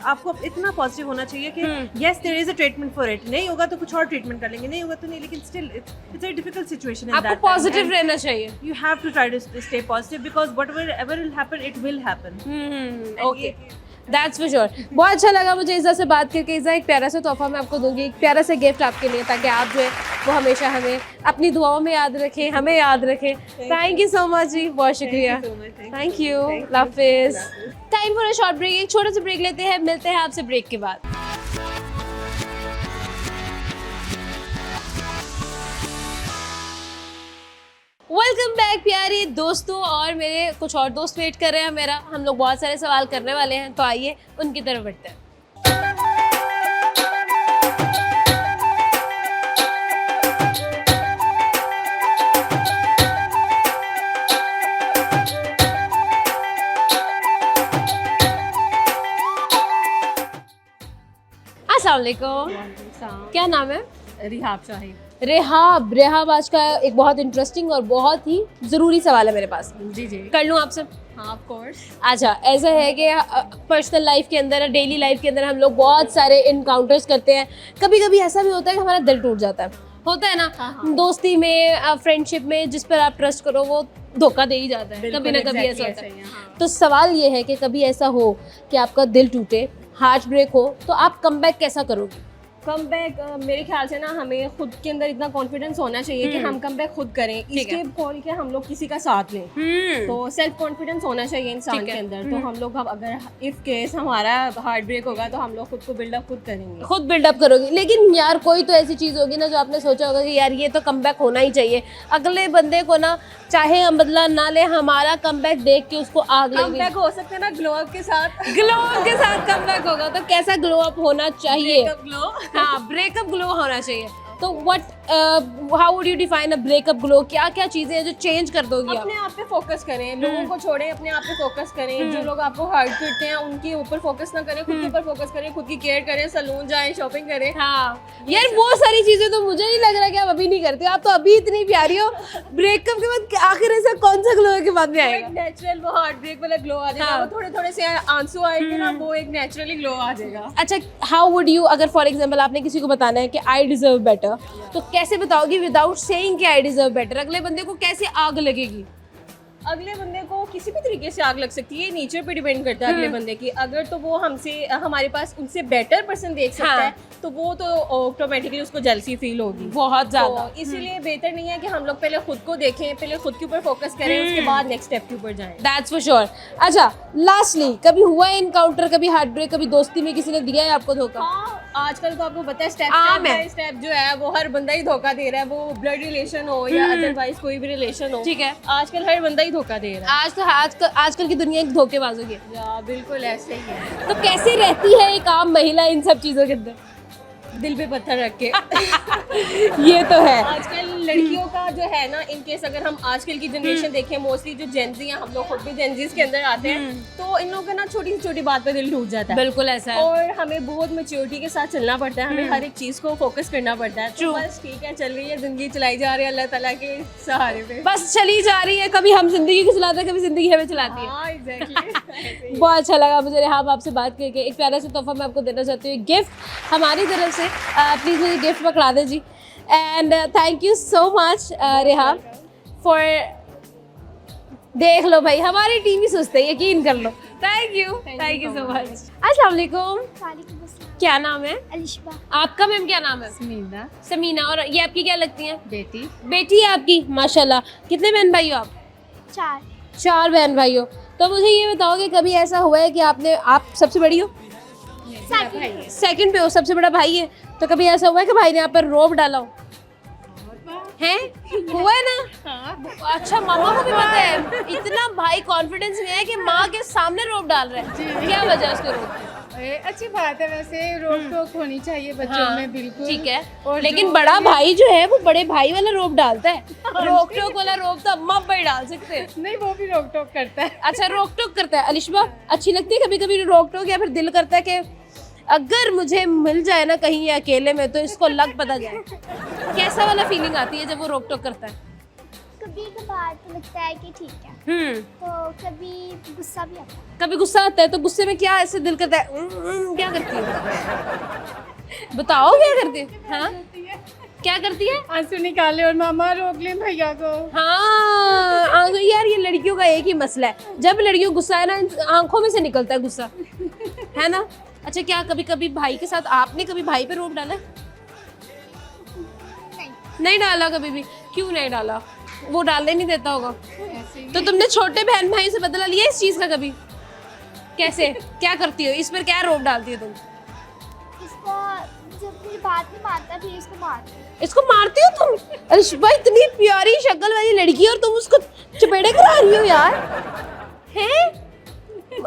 आपको इतना पॉजिटिव होना चाहिए कि yes there is a treatment for it. नहीं होगा तो कुछ और ट्रीटमेंट कर लेंगे, नहीं होगा तो नहीं, लेकिन still it's a difficult situation in that आपको time. पॉजिटिव And रहना चाहिए। you have to try to stay positive because whatever will happen, it will happen. Okay, that's for sure. बहुत अच्छा लगा मुझे इज़ा से बात करके। इज़ा, एक प्यारा सा तोहफा मैं आपको दूंगी, एक प्यारा सा गिफ्ट आपके लिए, ताकि आप जो है वो हमेशा हमें अपनी दुआओं में याद रखें, हमें याद रखें। थैंक यू सो मच जी, बहुत शुक्रिया। Thank you, Hafiz. Time for a short break, एक छोटा सा ब्रेक लेते हैं, मिलते हैं आपसे ब्रेक के बाद। वेलकम बैक प्यारे दोस्तों, और मेरे कुछ और दोस्त वेट कर रहे हैं मेरा। हम लोग बहुत सारे सवाल करने वाले हैं, तो आइए उनकी तरफ बढ़ते हैं। अस्सलाम वालेकुम, क्या नाम है? रिहाब शाही। रेहाब आज का एक बहुत इंटरेस्टिंग और बहुत ही ज़रूरी सवाल है मेरे पास। जी जी, कर लूँ आपसे? हाँ ऑफ कोर्स। अच्छा, ऐसा है कि पर्सनल लाइफ के अंदर, डेली लाइफ के अंदर हम लोग बहुत सारे इनकाउंटर्स करते हैं। कभी कभी ऐसा भी होता है कि हमारा दिल टूट जाता है, होता है ना? दोस्ती में, फ्रेंडशिप में, जिस पर आप ट्रस्ट करो वो धोखा दे ही जाता है, कभी ना कभी ऐसा होता है। तो सवाल ये है कि कभी ऐसा हो कि आपका दिल टूटे, हार्ट ब्रेक हो, तो आप कमबैक कैसा करोगे? कमबैक मेरे ख्याल से ना हमें खुद के अंदर इतना कॉन्फिडेंस होना चाहिए कि हम कमबैक खुद करें, इसके खोल के हम लोग किसी का साथ लें। तो सेल्फ कॉन्फिडेंस होना चाहिए इंसान के अंदर। तो हम लोग अब अगर इफ केस हमारा हार्ट ब्रेक होगा तो हम लोग खुद को बिल्डअप खुद करेंगे, खुद बिल्डअप करोगे। लेकिन यार कोई तो ऐसी चीज़ होगी ना जो आपने सोचा होगा कि यार ये तो कमबैक होना ही चाहिए। अगले बंदे को ना, चाहे हम बदला ना ले, हमारा कमबैक देख के उसको आग लगी। कमबैक हो सकता है ना ग्लो अप के साथ। ग्लो अप के साथ कमबैक होगा, तो कैसा ग्लो अप होना चाहिए? ग्लो हाँ, ब्रेकअप ग्लो होना चाहिए। तो how would you define a breakup glow? क्या क्या चीजें हैं जो चेंज कर दोगी आप? अपने आप पे फोकस करें, लोगों को छोड़ें, अपने आप पे फोकस करें। जो लोग आपको हर्ट करते हैं उनके ऊपर फोकस ना करें, खुद के ऊपर फोकस करें, खुद की केयर करें, सलून जाएं, शॉपिंग करें। हाँ यार, वो सारी चीजें तो मुझे नहीं लग रहा कि आप अभी नहीं करते हो। आप तो अभी इतनी प्यारी हो, ब्रेकअप के बाद आखिर ऐसा कौन सा ग्लो के बाद में आएगा? नेचुरल वो हार्ट ब्रेक वाला ग्लो आ जाएगा। वो थोड़े थोड़े से आंसू आएंगे ना, वो एक नेचुरली ग्लो आ जाएगा। अच्छा, हाउ वुड यू, अगर फॉर एग्जाम्पल आपने किसी को बताना है कि आई डिजर्व बेटर, तो कैसे बताओगी विदाउट सेइंग कि आई डिजर्व बेटर? अगले बंदे को कैसे आग लगेगी? अगले बंदे को किसी भी तरीके से आग लग सकती है, नेचर पे डिपेंड करता है अगले बंदे की। अगर तो वो हमसे हमारे पास उनसे बेटर पर्सन देख सकता हाँ। है तो वो तो ऑटोमेटिकली उसको जेलसी फील होगी बहुत ज्यादा। तो इसीलिए बेहतर नहीं है कि हम लोग पहले खुद को देखें, पहले खुद के ऊपर फोकस करें, उसके बाद नेक्स्ट स्टेप के ऊपर जाएं। That's for sure. अच्छा, लास्टली, कभी हुआ है इनकाउंटर, कभी हार्ट ब्रेक, कभी दोस्ती में किसी ने दिया है आपको धोखा? हाँ, आजकल तो आपको पता है आम है। स्टेप जो है वो हर बंदा ही धोखा दे रहा है, वो ब्लड रिलेशन हो या अदरवाइज कोई भी रिलेशन हो। ठीक है। आजकल हर बंदा ही धोखा दे रहा है। आजकल की दुनिया एक धोखेबाजों की है। या बिल्कुल ऐसे ही है, तो कैसे रहती है एक आम महिला इन सब चीजों के अंदर? दिल पे पत्थर रख के। ये तो है। आजकल लड़कियों का जो है ना, इन केस अगर हम आजकल की जनरेशन देखें, मोस्टली जो जेंजी हैं, हम लोग खुद भी जेंजीज के अंदर आते हैं, तो इन लोगों का ना छोटी सी छोटी बात पे दिल टूट जाता है। बिल्कुल ऐसा है। और हमें बहुत मैच्योरिटी के साथ चलना पड़ता है, हमें हर एक चीज को फोकस करना पड़ता है। तो बस ठीक है, चल रही है जिंदगी, चलाई जा रही है अल्लाह ताला के सहारे पे। बस चली जा रही है, कभी हम जिंदगी को चलाते हैं, कभी जिंदगी हमें चलाती है। हाँ एग्जैक्टली। बहुत अच्छा लगा मुझे रेहाब आपसे बात करके। एक प्यारा सा तोहफा मैं आपको देना चाहती हूँ, गिफ्ट हमारी तरफ से। प्लीज़ मुझे गिफ्ट पकड़ा दे जी। And thank you so much Rehab for, देख लो भाई, हमारी टीम ही सुस्त है, यकीन कर लो। Thank you so much. अस्सलाम वालेकुम, क्या नाम है? अलिशबा। आपका मैम क्या नाम है? समीना, समीना। और ये आपकी क्या लगती हैं? बेटी। बेटी है आपकी, माशाल्लाह। कितने बहन भाई हो आप? 4। 4 बहन भाई हो। तो मुझे ये बताओ कि कभी ऐसा हुआ है कि आप सबसे बड़ी हो, सेकंड पे हो, सबसे बड़ा भाई है, तो कभी ऐसा हुआ है कि भाई ने आप पर रोब डाला हो? हैं? हुआ है ना? अच्छा, मामा को भी पता है। इतना भाई कॉन्फिडेंस में है कि माँ के सामने रोब डाल रहा है। क्या वजह है उसके रोब की? अच्छी बात है, वैसे रोक टोक होनी चाहिए बच्चों में, बिल्कुल। ठीक है, और लेकिन जो बड़ा भाई जो है वो बड़े भाई वाला रोब डालता है। रोक टोक वाला रोब तो अम्मा अब्बा ही डाल सकते हैं। नहीं, वो भी रोक टोक करता है। अच्छा, रोक टोक करता है। अलिशबा, अच्छी लगती है कभी कभी रोक टोक, या फिर दिल करता है कि अगर मुझे मिल जाए ना कहीं अकेले में तो इसको लग पता जाए? कैसा वाला फीलिंग आती है जब वो रोक टोक करता है? कभी कभार तो लगता है कि ठीक है, तो कभी गुस्सा भी आता है। कभी गुस्सा आता है, तो गुस्से में क्या ऐसे दिल करता है? क्या करती है? बताओ क्या करती है? हाँ, क्या करती है? आंसू निकाले और मामा रोक ले भैया को। हाँ यार, ये लड़कियों का एक ही मसला है, जब लड़कियों को गुस्सा है ना, आंखों में से निकलता है गुस्सा, है ना? अच्छा, क्या कभी कभी भाई के साथ आपने कभी भाई पे रोब डाला है? नहीं डाला कभी भी? क्यों नहीं डाला? वो डालने नहीं देता होगा। तो तुमने छोटे बहन भाई से बदला लिया इस चीज का कभी? कैसे, क्या करती हो? इस पर क्या रोब डालती हो तुम? इसको जब मेरी बात नहीं मानता फिर इसको मारती हूँ। इसको मारती हो तुम? अरे भाई, इतनी प्यारी शक्ल वाली लड़की और तुम उसको चपेड़े करा रही हो यार, हैं?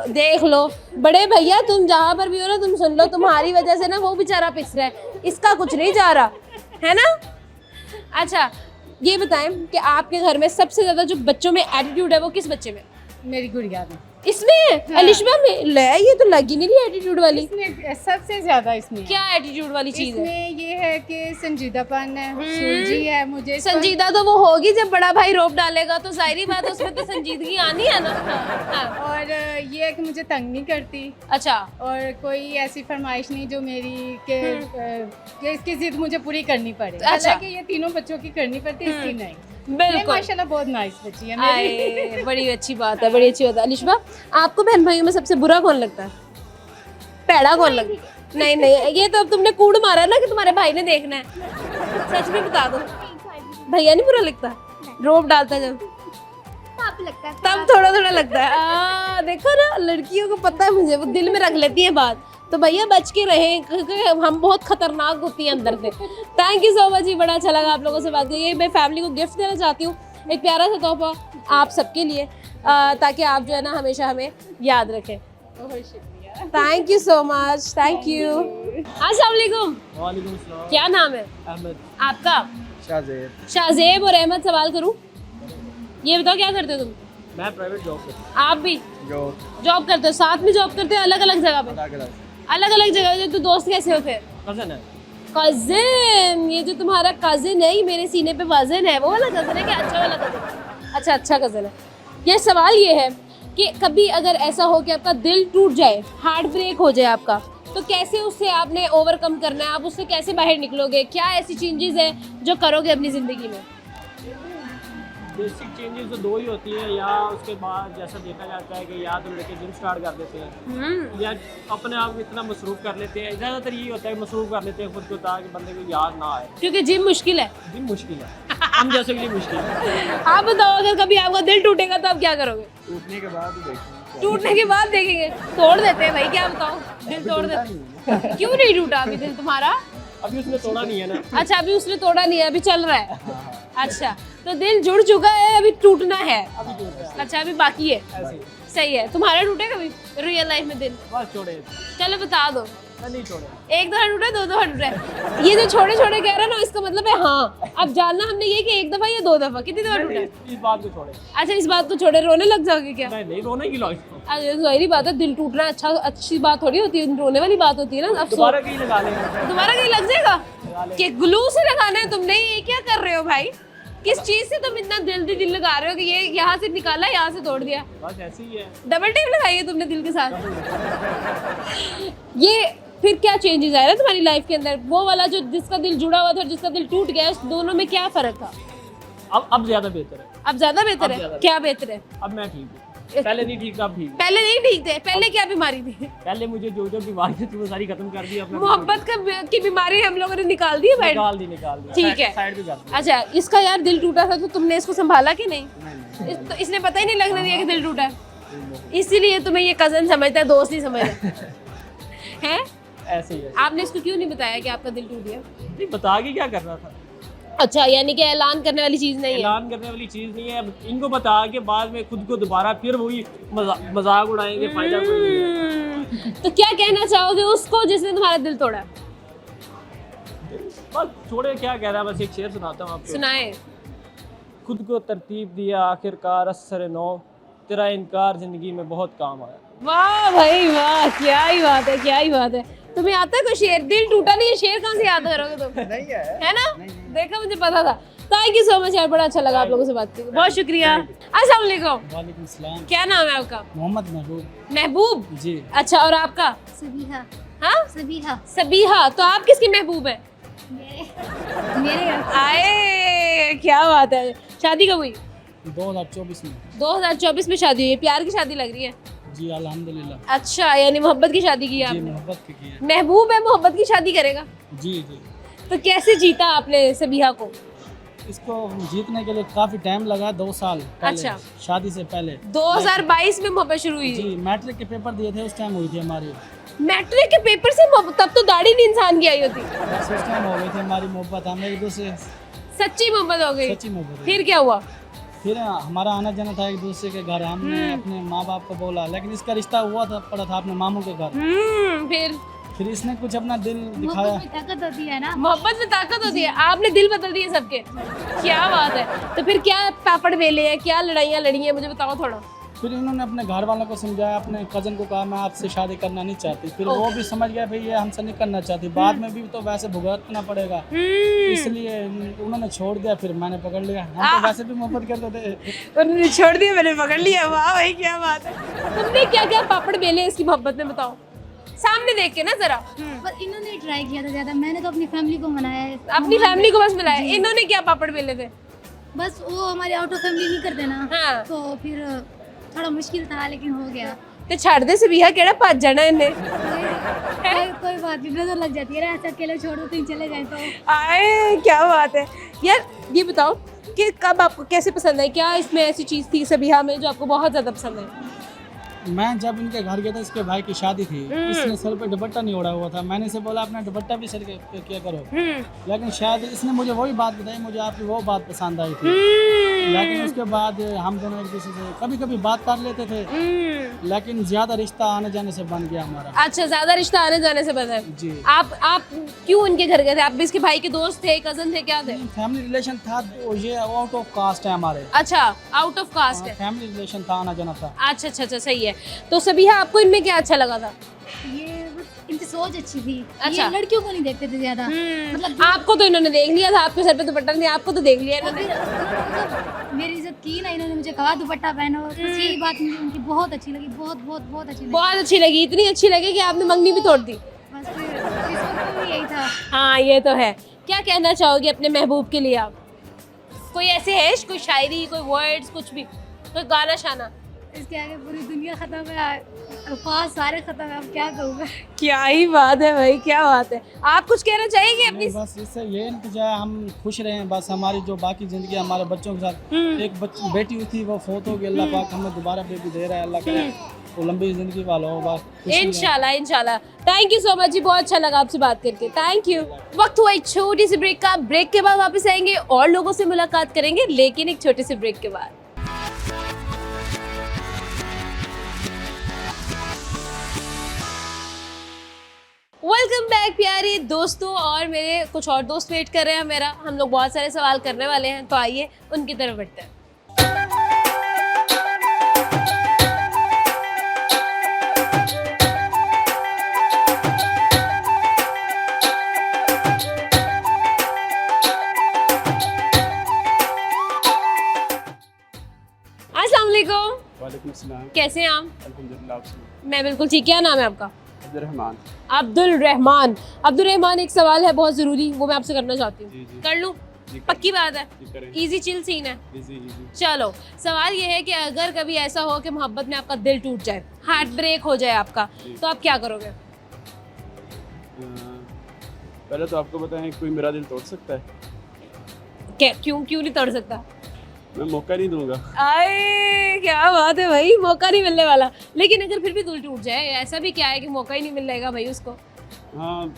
देख लो बड़े भैया, तुम जहाँ पर भी हो ना, तुम सुन लो, तुम्हारी वजह से ना वो बेचारा पिस रहा है, इसका कुछ नहीं जा रहा है ना? अच्छा, ये बताएं कि आपके घर में सबसे ज्यादा जो बच्चों में एटीट्यूड है वो किस बच्चे में? मेरी गुड़िया में। इसमें? हाँ। अलिशबा में? ले, ये तो लगी नहीं रही एटीट्यूड वाली। इसमें सबसे ज्यादा इसमें क्या एटीट्यूड वाली चीज है? इसमें ये है कि संजीदापन है, सुलझी है मुझे। संजीदा तो वो होगी जब बड़ा भाई रोब डालेगा, तो जाहिर बात है उसमें तो संजीदगी आनी है ना। हाँ। और ये है कि मुझे तंग नहीं करती, अच्छा, और कोई ऐसी फरमाइश नहीं जो मेरी कि इसकी जिद मुझे पूरी करनी पड़े। अच्छा। हालांकि ये तीनों बच्चों की करनी पड़ती है, इसकी नहीं। ये बिल्कुल। माशाल्लाह बहुत नाइस बच्ची है मेरी। आए, बड़ी अच्छी बात है, बड़ी अच्छी बात है। अलिशबा, आपको बहन भाइयों में सबसे बुरा कौन लगता है? पैड़ा कौन लगता है? नहीं, ये तो अब तुमने कूड़ मारा ना कि तुम्हारे भाई ने देखना है। सच में बता दो, भैया नहीं बुरा लगता? रोब डालता है जब, तब लगता है, तब थोड़ा थोड़ा लगता है। देखो ना, लड़कियों को पता है, मुझे वो दिल में रख लेती है बात। तो भैया बच के रहें, क्योंकि हम बहुत खतरनाक होती हैं अंदर से। थैंक यू सो मच जी, बड़ा अच्छा लगा आप लोगों से बात करके। मैं फैमिली को गिफ्ट देना चाहती हूँ, एक प्यारा सा तोहफा आप सबके लिए, ताकि आप जो है ना हमेशा हमें याद रखें। बहुत शुक्रिया। Thank you so much, thank you. अस्सलाम वालेकुम। वालेकुम अस्सलाम। क्या नाम है अहमद। आपका? शाहजेब। शाहजेब और अहमद, सवाल करूं? ये बताओ क्या करते हो तुम? मैं प्राइवेट जॉब करता आप भी हूँ। जॉब करते हो? साथ में जॉब करते हो, अलग अलग जगह पे? अलग अलग जगह। तो दोस्त कैसे हो फिर? कजन है। कजिन, ये जो तुम्हारा कजिन है, ये मेरे सीने पे वजन है, वो वाला कजिन है कि अच्छा वाला कजिन? अच्छा, अच्छा कजिन है। ये सवाल ये है कि कभी अगर ऐसा हो कि आपका दिल टूट जाए, हार्ट ब्रेक हो जाए आपका, तो कैसे उससे आपने ओवरकम करना है? आप उससे कैसे बाहर निकलोगे? क्या ऐसी चेंजेस हैं जो करोगे अपनी ज़िंदगी में? बेसिक चेंजेस तो दो ही होती है, या उसके बाद जैसा देखा जाता है कि या तो लड़के जिम स्टार्ट कर देते हैं या अपने आप को इतना मसरूफ़ कर लेते हैं। ज़्यादातर यही होता है मसरूफ़ कर लेते हैं खुद को ताकि बंदे को याद ना आए। क्योंकि जिम मुश्किल है। जिम मुश्किल है, हम जैसे के लिए मुश्किल है। आप बताओ, अगर कभी आपका दिल टूटेगा तो आप क्या करोगे? टूटने के बाद ही देखेंगे। टूटने के बाद देखेंगे? तोड़ देते हैं भाई, क्या बताओ, दिल तोड़ देते। क्यों नहीं टूटा अभी दिल तुम्हारा? अभी उसने तोड़ा नहीं है ना। अच्छा, अभी उसने तोड़ा नहीं है, अभी चल रहा है। अच्छा, तो दिल जुड़ चुका है, अभी टूटना है। अच्छा, अभी बाकी है। ऐसे ही। सही है। तुम्हारा टूटे कभी रियल लाइफ में दिल? बस छोड़े, चलो बता दो। मैं नहीं छोड़े। एक दफा टूटा, दो दफा टूटा? ये जो छोटे छोटे कह रहा है ना, इसका मतलब है हाँ, अब जानना हमने ये कि एक दफा या दो दफा, कितनी दफा टूटा? इस बात को छोड़े। अच्छा, इस बात को छोड़े, रोने लग जाओगे क्या? नहीं, रोने की लॉजिक। अरे ज़ाहिरी बात है, दिल टूटना अच्छी बात थोड़ी होती है, रोने वाली बात होती है ना। अब दोबारा कहीं लगा लेंगे। दोबारा कहीं लग जाएगा कि ग्लू से लगाना है तुमने? ये क्या कर रहे हो भाई? किस चीज से तुम इतना दिल लगा रहे हो कि ये यहाँ से निकाला, यहाँ से तोड़ दिया? बस ऐसे ही है। डबल टेप लगाई है तुमने दिल के साथ। ये फिर क्या चेंजेस आया ना तुम्हारी लाइफ के अंदर? वो वाला जो जिसका दिल जुड़ा हुआ था और जिसका दिल टूट गया, उस दोनों में क्या फर्क था? अब ज्यादा बेहतर है। अब ज्यादा बेहतर अब है? ज्यादा क्या बेहतर है? अब मैं ठीक हूँ। पहले नहीं ठीक था, अब ठीक हूँ। पहले नहीं ठीक थे? पहले क्या बीमारी थी? पहले मुझे जो बीमारी थी वो सारी खत्म कर दी अपने। मोहब्बत की बीमारी हम लोगों ने निकाल दी है भाई। निकाल दी। ठीक है। साइड पे कर दी। अच्छा, इसका यार दिल टूटा था तो तुमने इसको संभाला कि नहीं? तो इसने पता ही नहीं लगने दिया कि दिल टूटा है, इसीलिए तुम्हें ये कजन समझता है, दोस्त नहीं समझता है। ऐसे ही है। आपने इसको क्यों नहीं बताया कि आपका दिल टूट गया? नहीं, बता के क्या करना था? अच्छा, यानी कि ऐलान करने वाली चीज नहीं है। ऐलान करने वाली चीज नहीं है। अब इनको बता के बाद में खुद को दोबारा फिर वही मजाक उड़ाएंगे, फायदा कोई नहीं है। तो क्या कहना चाहोगे उसको जिसने तुम्हारा दिल तोड़ा? बस छोड़े, क्या कह रहा है, बस एक शेर सुनाता हूँ आपको। सुनाए। खुद को तरतीब दिया आखिरकार असर नौ, तेरा इनकार जिंदगी में बहुत काम आया। वाह भाई वाह, क्या ही बात है, क्या ही बात है। तुम्हें आता है कोई शेर? दिल टूटा नहीं है, शेर कहाँ से याद करोगे तुम? नहीं है ना? देखा, मुझे पता था। थैंक यू सो मच यार, बड़ा अच्छा लगा आप लोगों से बात करके, बहुत शुक्रिया। अस्सलाम वालेकुम। वालेकुम सलाम। क्या नाम है आपका? मोहम्मद महबूब। महबूब जी। अच्छा, और आपका? सबिहा। हाँ, सबिहा। सबिहा। तो आप किसकी महबूब है? मेरे आए, क्या बात है। शादी कब हुई? 2024 में। 2024 में शादी हुई है। प्यार की शादी लग रही है। जी अल्हम्दुलिल्लाह। अच्छा, यानी मोहब्बत की शादी की है जी आपने? मोहब्बत की है। महबूब है, मोहब्बत की शादी करेगा? जी जी। तो कैसे जीता आपने सबिहा को? इसको जीतने के लिए काफी टाइम लगा, 2 साल पहले, अच्छा। शादी से पहले। 2022 में मोहब्बत शुरू हुई? जी, मैट्रिक के पेपर दिए थे, उस टाइम हुई थी हमारी। मैट्रिक के पेपर से मोहब्बत? तब तो दाढ़ी नहीं इंसान की आई होती। बस उस टाइम हो गई थी हमारी मोहब्बत, हम एक दूसरे सच्ची मोहब्बत हो गई? सच्ची मोहब्बत। फिर क्या हुआ? फिर हमारा आना जाना था एक दूसरे के घर, हमने अपने माँ बाप को बोला, लेकिन इसका रिश्ता हुआ था पड़ा था अपने मामू के घर। फिर इसने कुछ अपना दिल दिखाया। मोहब्बत में ताकत होती है ना। मोहब्बत में ताकत होती है। आपने दिल बदल दिए सबके, क्या बात है। तो फिर क्या पापड़ बेले हैं, क्या लड़ाइयाँ लड़ी हैं, मुझे बताओ थोड़ा। फिर इन्होंने अपने घर वालों को समझाया, अपने कजन को कहा मैं आपसे शादी करना नहीं चाहती। फिर वो भी समझ गया भाई ये हमसे नहीं करना चाहती, बाद में भी तो वैसे भुगतना पड़ेगा, इसलिए उन्होंने छोड़ दिया। फिर मैंने पकड़ लिया, हम तो वैसे भी मोहब्बत करते थे। उन्होंने छोड़ दिया, मैंने पकड़ लिया। वाह भाई, क्या बात है। तुमने क्या क्या पापड़ बेले इसकी मोहब्बत में, बताओ सामने देख के ना जरा। पर इन्होंने ट्राई किया था ज्यादा, मैंने तो अपनी फैमिली को मनाया है। अपनी फैमिली को बस मिलाया। इन्होंने क्या पापड़ बेले थे? बस वो हमारे आउट ऑफ फैमिली नहीं करते ना, हाँ। तो फिर थोड़ा मुश्किल था, लेकिन हो गया। ते छाड़ दे सबिहा, केड़ा भज जाना इन्हें। कोई बात नहीं, नजर लग जाती है ना, ऐसा अकेले छोड़ दो तो चले जाए तो। आए, क्या बात है यार। ये बताओ कि कब आपको कैसे पसंद आई, क्या इसमें ऐसी चीज़ थी सबिहा में जो आपको बहुत ज़्यादा पसंद आई? मैं जब इनके घर गया था, इसके भाई की शादी थी, इसने सर पे दुपट्टा नहीं ओढ़ा हुआ था। मैंने इसे बोला अपना दुपट्टा भी सर पे किया करो, लेकिन शायद इसने मुझे वही बात बताई, मुझे आपकी वो बात पसंद आई थी। लेकिन उसके बाद हम दोनों एक दूसरे से कभी कभी बात कर लेते थे, लेकिन ज्यादा रिश्ता आने जाने से बन गया हमारा। अच्छा, ज्यादा रिश्ता आने जाने से बना है। जी। आप क्यों उनके घर गए थे? आप भी इसके भाई के दोस्त थे, कजन थे, क्या थे? फैमिली रिलेशन था, ये आउट ऑफ कास्ट है हमारे। अच्छा, आउट ऑफ कास्ट है। फैमिली रिलेशन था, आना जाना था। अच्छा अच्छा अच्छा, सही है। तो सबिहा, आपको इनमें क्या अच्छा लगा था? ये इनकी सोच अच्छी थी। अच्छा। ये लड़कियों को नहीं देखते थे ज्यादा, मतलब आपको तो इन्होंने देख लिया था, आपके सर पे दुपट्टा नहीं, आपको तो देख लिया इन्होंने। मेरी इज्जत की ना इन्होंने, मुझे कहा दुपट्टा पहनो, बस यही बात मुझे उनकी बहुत अच्छी लगी, बहुत बहुत बहुत अच्छी लगी। बहुत अच्छी लगी, इतनी अच्छी लगी कि आपने मंगनी भी तोड़ दी। बस इस वक्त भी यही था। हाँ, ये तो है। क्या कहना चाहोगे अपने महबूब के लिए आप? कोई ऐसे है, कोई शायरी, कोई वर्ड्स, कुछ भी, कोई गाना शाना? इसके आगे पूरी दुनिया खत्म है, अल्फाज सारे खत्म है, अब क्या कहूँगा। क्या ही बात है भाई, क्या बात है। आप कुछ कहना चाहेंगे अपनी? नहीं, बस इससे ये इंतजार, हम खुश रहें बस, हमारी जो बाकी जिंदगी हमारे बच्चों के साथ। एक बेटी हुई थी, वो फोत हो गई, अल्लाह पाक हमें दोबारा बेटी दे रहा है, अल्लाह करे तो लंबी जिंदगी वाला हो बस। इंशाल्लाह इंशाल्लाह। थैंक यू सो मच जी, बहुत अच्छा लगा आपसे बात करके, थैंक यू। वक्त हुआ एक छोटी सी ब्रेक का, ब्रेक के बाद वापस आएंगे और लोगों से मुलाकात करेंगे, लेकिन एक छोटे से ब्रेक के बाद। वेलकम बैक प्यारे दोस्तों, और मेरे कुछ और दोस्त वेट कर रहे हैं मेरा। हम लोग बहुत सारे सवाल करने वाले हैं, तो आइए उनकी तरफ बढ़ते हैं। अस्सलाम वालेकुम। वालेकुम सलाम। कैसे हैं आप? अल्हम्दुलिल्लाह, आप सुनाओ। मैं बिल्कुल ठीक। क्या नाम है आपका? अब्दुल रहमान। अब्दुल रहमान। अब्दुल रहमान, एक सवाल है बहुत ज़रूरी, वो मैं आपसे करना चाहती जी, हूँ। जी। कर लूँ? जी, करें। पक्की बात है? जी, करें। इजी चिल सीन है। इजी। चलो, सवाल ये है कि अगर कभी ऐसा हो कि मोहब्बत में आपका दिल टूट जाए, हार्ट ब्रेक हो जाए आपका, तो आप क्या करोगे? पहले तो आपको बताएं, कोई मेरा दिल तोड़ सकता है? क्यों नहीं तोड़ सकता? मैं मौका नहीं दूंगा। आए, क्या बात है भाई, मौका नहीं मिलने वाला। लेकिन अगर फिर भी दिल टूट जाए, ऐसा भी क्या है कि मौका ही नहीं मिलेगा भाई उसको? हाँ,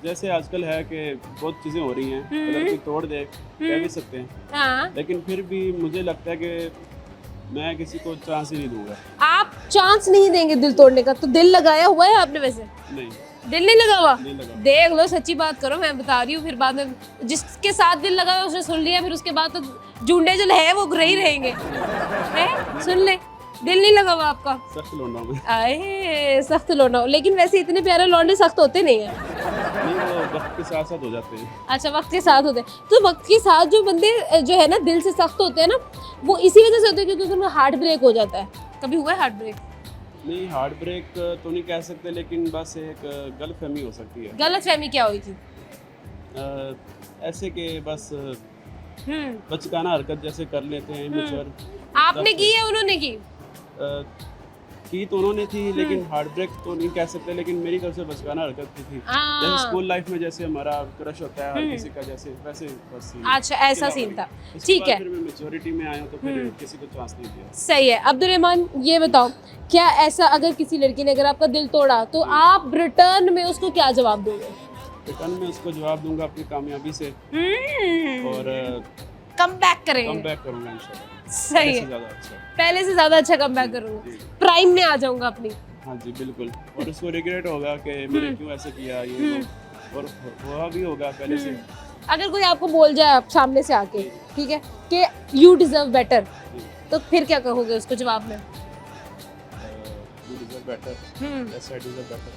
जैसे आजकल है कि बहुत चीज़ें हो रही हैं, अगर कोई तोड़ दे कह भी सकते हैं, हाँ, लेकिन फिर भी मुझे लगता है कि मैं किसी को चांस ही नहीं दूंगा। आप चांस नहीं देंगे दिल तोड़ने का? तो दिल लगाया हुआ है आपने वैसे? नहीं, दिल नहीं लगा हुआ? नहीं लगा। देख लो, सच्ची बात करो, मैं बता रही हूँ। फिर बाद में जिसके साथ दिल लगा है उसने सुन लिया, फिर उसके बाद तो जूंडे जो है वो रही रहेंगे। हैं? सुन ले, दिल नहीं लगा हुआ आपका? सख्त लौंडा हूं मैं। आए, सख्त लौंडा हो। लेकिन वैसे इतने प्यारे लौंडे सख्त होते नहीं हैं। नहीं, वो वक्त के साथ साथ हो जाते हैं। अच्छा, वक्त के साथ होते हैं। तो वक्त के साथ जो बंदे जो है ना दिल से सख्त होते हैं ना, वो इसी वजह से होते हैं क्योंकि उनका हार्ट ब्रेक हो जाता है। कभी हुआ है हार्ट ब्रेक? नहीं, हार्ट ब्रेक तो नहीं कह सकते, लेकिन बस एक गलतफहमी हो सकती है। गलतफहमी क्या हुई थी? ऐसे कि बस बचकाना हरकत जैसे कर लेते हैं, इमेच्योर। आपने की है उन्होंने की? की तो उन्होंने थी, लेकिन हार्ट ब्रेक तो नहीं कह सकते, लेकिन मेरी तरफ से बचकाना हरकत की थी। जैसे स्कूल लाइफ में जैसे हमारा क्रश होता है हर किसी का, जैसे वैसे बस सीन। अच्छा, ऐसा सीन था। उसके ठीक बाद है, फिर मैं मैच्योरिटी में आया हूं, तो फिर किसी को चांस नहीं दिया। सही है। अब्दुल रहमान, ये बताओ, क्या ऐसा अगर किसी लड़की ने अगर आपका दिल तोड़ा, तो आप रिटर्न में उसको क्या जवाब दोगे? रिटर्न में उसको जवाब दूंगा अपनी कामयाबी से, और कम बैक करेंगे। कम बैक करूंगा इंशाल्लाह। सही ऐसे है, ज़्यादा अच्छा। पहले से ज्यादा अच्छा कम बैक करूंगा, जी। प्राइम में आ जाऊंगा अपनी। हाँ जी, बिल्कुल। और उसको रिग्रेट होगा कि मैंने क्यों ऐसे किया, ये वो, और हुआ भी होगा पहले से। अगर कोई आपको बोल जाए आप सामने से आके, ठीक है, कि यू डिजर्व बेटर, तो फिर क्या कहोगे उसको जवाब में? You deserve better. Yes, I deserve better.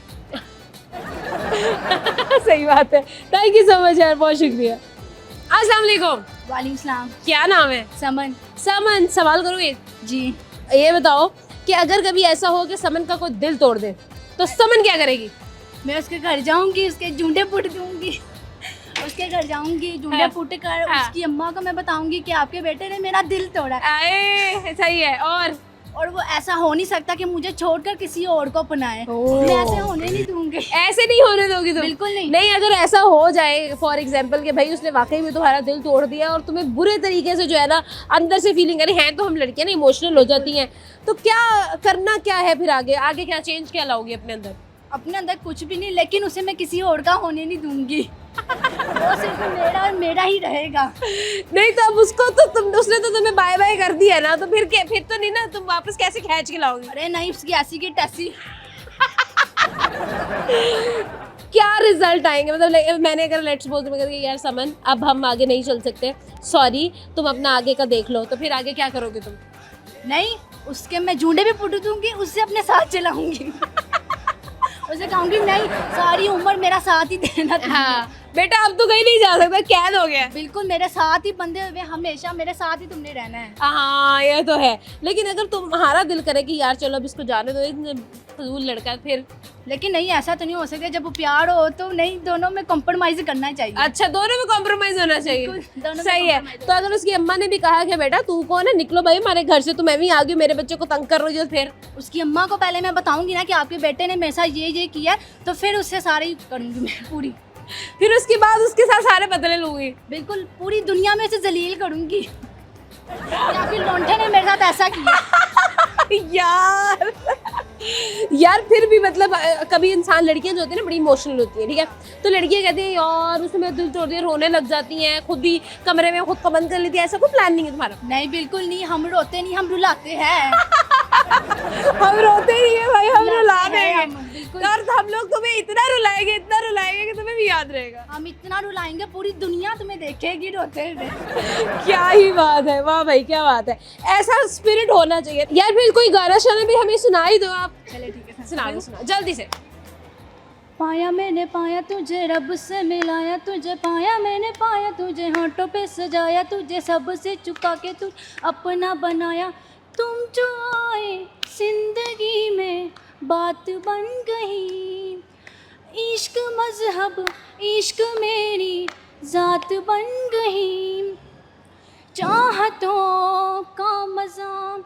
सही बात है। थैंक यू सो मच यार, बहुत शुक्रिया। अस्सलाम वालेकुम। वालेकुम सलाम। क्या नाम है? समन। समन, सवाल करूँ जी। ये बताओ कि अगर कभी ऐसा हो कि समन का कोई दिल तोड़ दे, तो समन क्या करेगी? मैं उसके घर जाऊंगी, उसके जूंडे पुट दूंगी, उसके घर जाऊंगी, जूंडे हाँ। पुट कर हाँ। उसकी अम्मा को मैं बताऊंगी कि आपके बेटे ने मेरा दिल तोड़ा, आए, सही है। और वो ऐसा हो नहीं सकता कि मुझे छोड़कर किसी और को अपनाए। मैं ऐसे होने नहीं दूंगी। ऐसे नहीं होने दोगी तुम? बिल्कुल नहीं। नहीं, अगर ऐसा हो जाए फॉर एग्जाम्पल कि भाई उसने वाकई में तुम्हारा दिल तोड़ दिया और तुम्हें बुरे तरीके से जो है ना अंदर से फीलिंग, अरे हैं तो हम लड़कियां ना इमोशनल हो जाती हैं, तो क्या करना क्या है फिर? आगे क्या चेंज क्या लाओगी अपने अंदर? अपने अंदर कुछ भी नहीं, लेकिन उसे मैं किसी और का होने नहीं दूंगी। वो सिर्फ मेरा और मेरा ही रहेगा। नहीं तो अब उसको तो उसने तो तुम्हें बाय बाय कर दिया ना, तो फिर फिर तो नहीं ना, तुम वापस कैसे खींच के लाओगी? अरे नहीं, उसकी ऐसी की टैसी। क्या रिजल्ट आएंगे? मतलब मैंने अगर लेट्स बोल दूँ यार समन अब हम आगे नहीं चल सकते, सॉरी तुम अपना आगे का देख लो, तो फिर आगे क्या करोगे तुम? नहीं, उसके मैं जूंडे भी पुट दूंगी, उससे अपने साथ चलाऊंगी। उसे कहूंगी नहीं, सारी उम्र मेरा साथ ही देना था। हाँ बेटा अब तो कहीं नहीं जा सकता, कैद हो गया। बिल्कुल मेरे साथ ही बंधे हुए, हमेशा मेरे साथ ही तुमने रहना है। हाँ ये तो है, लेकिन अगर तुम्हारा दिल करे कि यार चलो अब इसको जाने दो, इतने फजूल लड़का है, फिर? लेकिन नहीं, ऐसा तो नहीं हो सकता। जब वो प्यार हो तो नहीं, दोनों में कॉम्प्रोमाइज करना चाहिए। अच्छा दोनों में कॉम्प्रोमाइज होना चाहिए, बिल्कुल, दोनों में सही है। compromise तो अगर उसकी अम्मा ने भी कहा कि बेटा तू कौन है, निकलो भाई हमारे घर से, तो मैं भी आ गई, मेरे बच्चे को तंग कर रही हो, फिर? उसकी अम्मा को पहले मैं बताऊंगी ना कि आपके बेटे ने मेरे साथ ये किया है, तो फिर उससे सारी करूंगी मैं पूरी। फिर उसके बाद उसके साथ सारे बदले लूंगी। बिल्कुल पूरी दुनिया में से जलील करूंगी कि आपके लौंडे ने मेरे साथ ऐसा किया। यार फिर भी मतलब कभी इंसान, लड़कियां जो होती है ना बड़ी इमोशनल होती है, ठीक है, तो लड़कियां कहती हैं यार उसने मेरा दिल तोड़ दिया, रोने लग जाती हैं, खुद भी कमरे में खुद को बंद कर लेती है। ऐसा कोई प्लान नहीं है तुम्हारा? नहीं बिल्कुल नहीं, हम रोते नहीं, हम रुलाते हैं। हम रोते ही है भाई, हम रुला देंगे, बिल्कुल। और हम लोग तुम्हें इतना रुलाएंगे कि तुम्हें भी याद रहेगा। हम इतना रुलाएंगे, पूरी दुनिया तुम्हें देखेगी रोते हुए। क्या ही बात है, वाह भाई क्या बात है, ऐसा स्पिरिट होना चाहिए यार। फिर कोई गाना शाना भी हमें सुना ही दो आप। चले ठीक है, सुना जल्दी से। पाया मैंने पाया तुझे, रब से मिलाया तुझे, पाया मैंने पाया तुझे, होठों पे सजाया तुझे, सबसे चुका के तू अपना बनाया, तुम जो आए जिंदगी में बात बन गई, इश्क मजहब इश्क मेरी जात बन गई, चाहतों का मजा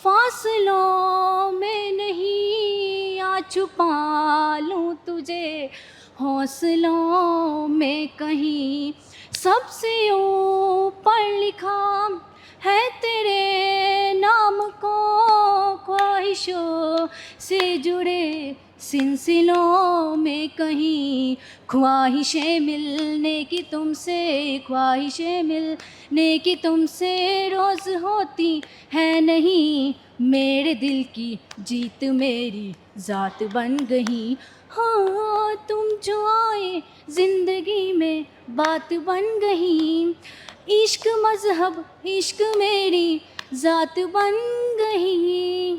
फासलों में नहीं, आ छुपा लूँ तुझे हौसलों में कहीं, सबसे ऊपर लिखा है तेरे नाम को, ख्वाहिशों से जुड़े सिलसिलों में कहीं, ख्वाहिशें मिलने की तुमसे, ख्वाहिशें मिलने की तुमसे रोज़ होती है नहीं, मेरे दिल की जीत मेरी ज़ात बन गई, हाँ तुम जो आए ज़िंदगी में बात बन गई, इश्क मजहब इश्क मेरी ज़ात बन गई।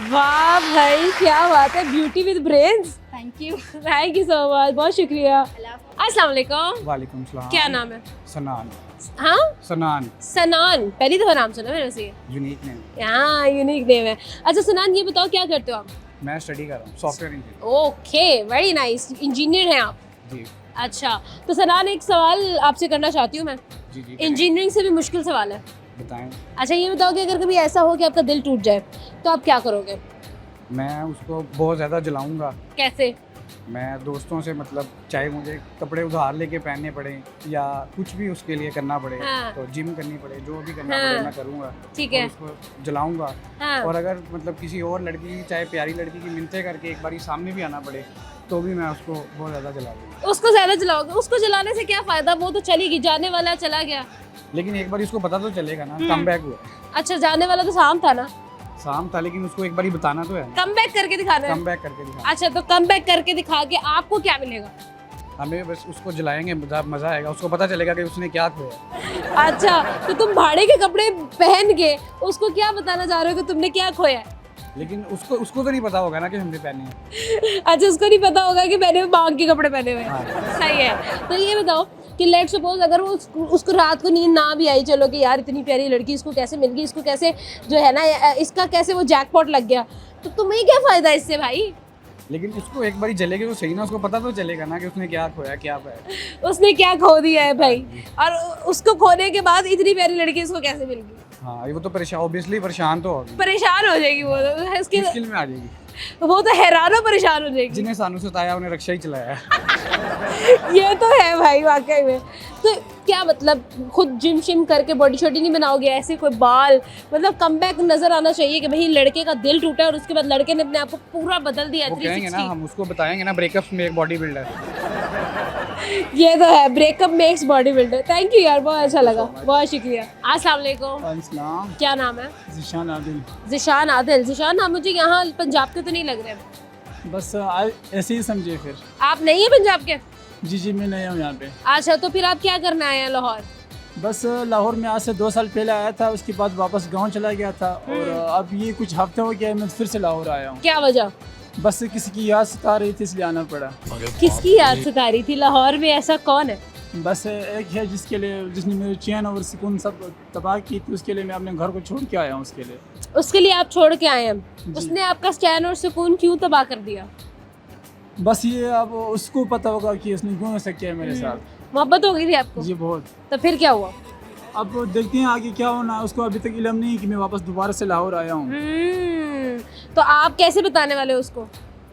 वाह भाई क्या बात है, beauty with brains. Thank you so much, बहुत शुक्रिया। अस्सलाम वालेकुम। वालेकुम सलाम। क्या नाम है? सनान। हाँ सनान। सनान, पहली दफा नाम सुना मैंने वैसे। Unique name. हाँ यूनिक नेम है। अच्छा सनान ये बताओ क्या करते हो आप? मैं स्टडी कर रहा हूँ, software engineer. Okay very nice, engineer हैं आप? जी अच्छा तो सनान एक सवाल आपसे करना चाहती हूँ मैं, जी जी। इंजीनियरिंग से भी मुश्किल सवाल है। बताएं। अच्छा ये बताओ कि अगर कभी ऐसा हो कि आपका दिल टूट जाए तो आप क्या करोगे? मैं उसको बहुत ज़्यादा जलाऊंगा। कैसे? मैं दोस्तों से मतलब चाहे मुझे कपड़े उधार लेके पहनने पड़े या कुछ भी उसके लिए करना पड़े, हाँ। तो जिम करनी पड़े, जो भी करना हाँ। पड़े मैं करूँगा। ठीक है। और उसको जलाऊंगा। हाँ। और अगर मतलब किसी और लड़की की, चाहे प्यारी लड़की की मिन्नतें करके एक बार सामने भी आना पड़े तो भी मैं उसको बहुत ज़्यादा जला दूँगा। उसको ज़्यादा जलाओगे? उसको जलाने से क्या फ़ायदा, वो तो चली गई, जाने वाला चला गया। लेकिन एक बार उसको पता तो चलेगा ना, कम बैक हुआ। अच्छा जाने वाला तो शाम था ना? शाम था, लेकिन उसको एक बार ही बताना तो है। कम बैक करके दिखाना है? कम बैक करके दिखा। अच्छा तो कम बैक करके दिखा के आपको क्या मिलेगा? हमें बस उसको जलाएंगे, मज़ा आएगा, उसको पता चलेगा कि उसने क्या खोया। अच्छा तो तुम भाड़े के कपड़े पहन के उसको क्या बताना चाह रहे हो कि तुमने क्या खोया है? लेकिन उसको तो नहीं पता होगा ना कि हमने पहने हैं। अच्छा उसको नहीं पता होगा कि मैंने मांग के कपड़े पहने हुए हैं। हाँ। सही है। तो ये बताओ कि लेट सपोज अगर वो उसको रात को नींद ना भी आई, चलो कि यार इतनी प्यारी लड़की इसको कैसे मिल गई, इसको कैसे जो है ना इसका कैसे वो जैकपॉट लग गया, तो तुम्हें क्या फ़ायदा इससे भाई? लेकिन उसको एक बार जलेगी तो सही ना, उसको पता तो चलेगा ना कि उसने क्या खोया, क्या पाया। उसने क्या खो दिया है भाई, और उसको खोने के बाद इतनी प्यारी लड़की इसको कैसे मिल गई? हाँ वो तो परेशान, ऑब्वियसली परेशान तो होगी, परेशान हो जाएगी वो, इसके मुश्किल में आ जाएगी। वो तो हैरान और परेशान हो जाएगी। जिन्हें सानू सताया उन्हें रक्षा ही चलाया। ये तो है भाई वाकई में। तो क्या मतलब खुद जिम शिम करके बॉडी शॉडी नहीं बनाओगे, ऐसे कोई बाल, मतलब कमबैक नजर आना चाहिए कि भाई लड़के का दिल टूटा और उसके बाद लड़के ने अपने आप को पूरा बदल दिया। वो कहेंगे ना, 360। हम उसको बताएंगे ना ब्रेकअप्स में एक बॉडी बिल्डर। ये तो है, breakup makes body builder. Thank you यार, बहुत अच्छा लगा, बहुत शुक्रिया। अस्सलाम वालेकुम, अस्सलाम। क्या नाम है? ज़िशान आदिल। ज़िशान आदिल। ज़िशान, आप मुझे यहाँ पंजाब के तो नहीं लग रहे। बस ऐसे ही समझे फिर। आप नहीं है पंजाब के? जी मैं नया हूँ यहाँ पे। अच्छा, तो फिर आप क्या करना आए हैं लाहौर? बस लाहौर में आज से 2 साल पहले आया था, उसके बाद वापस गांव चला गया था और अब ये कुछ हफ्ते हो गया मैं फिर से लाहौर आया हूँ। क्या वजह? बस किसी की याद सता रही थी इसलिए आना पड़ा। किसकी याद सता रही थी? लाहौर में ऐसा कौन है? बस एक है जिसने मेरे चैन और सुकून सब तबाह की थी, उसके लिए मैं अपने घर को छोड़ के आया हूँ। उसके लिए आप छोड़ के आए हैं? जी। उसने आपका चैन और सुकून क्यों तबाह कर दिया? बस ये अब उसको पता होगा कि उसने क्यों ऐसा किया मेरे साथ। मोहब्बत हो गई थी आपको? जी बहुत। तो फिर क्या हुआ? अब देखते हैं आगे क्या होना है। उसको अभी तक इल्म नहीं कि मैं वापस दोबारा से लाहौर आया हूँ। तो आप कैसे बताने वाले हो उसको?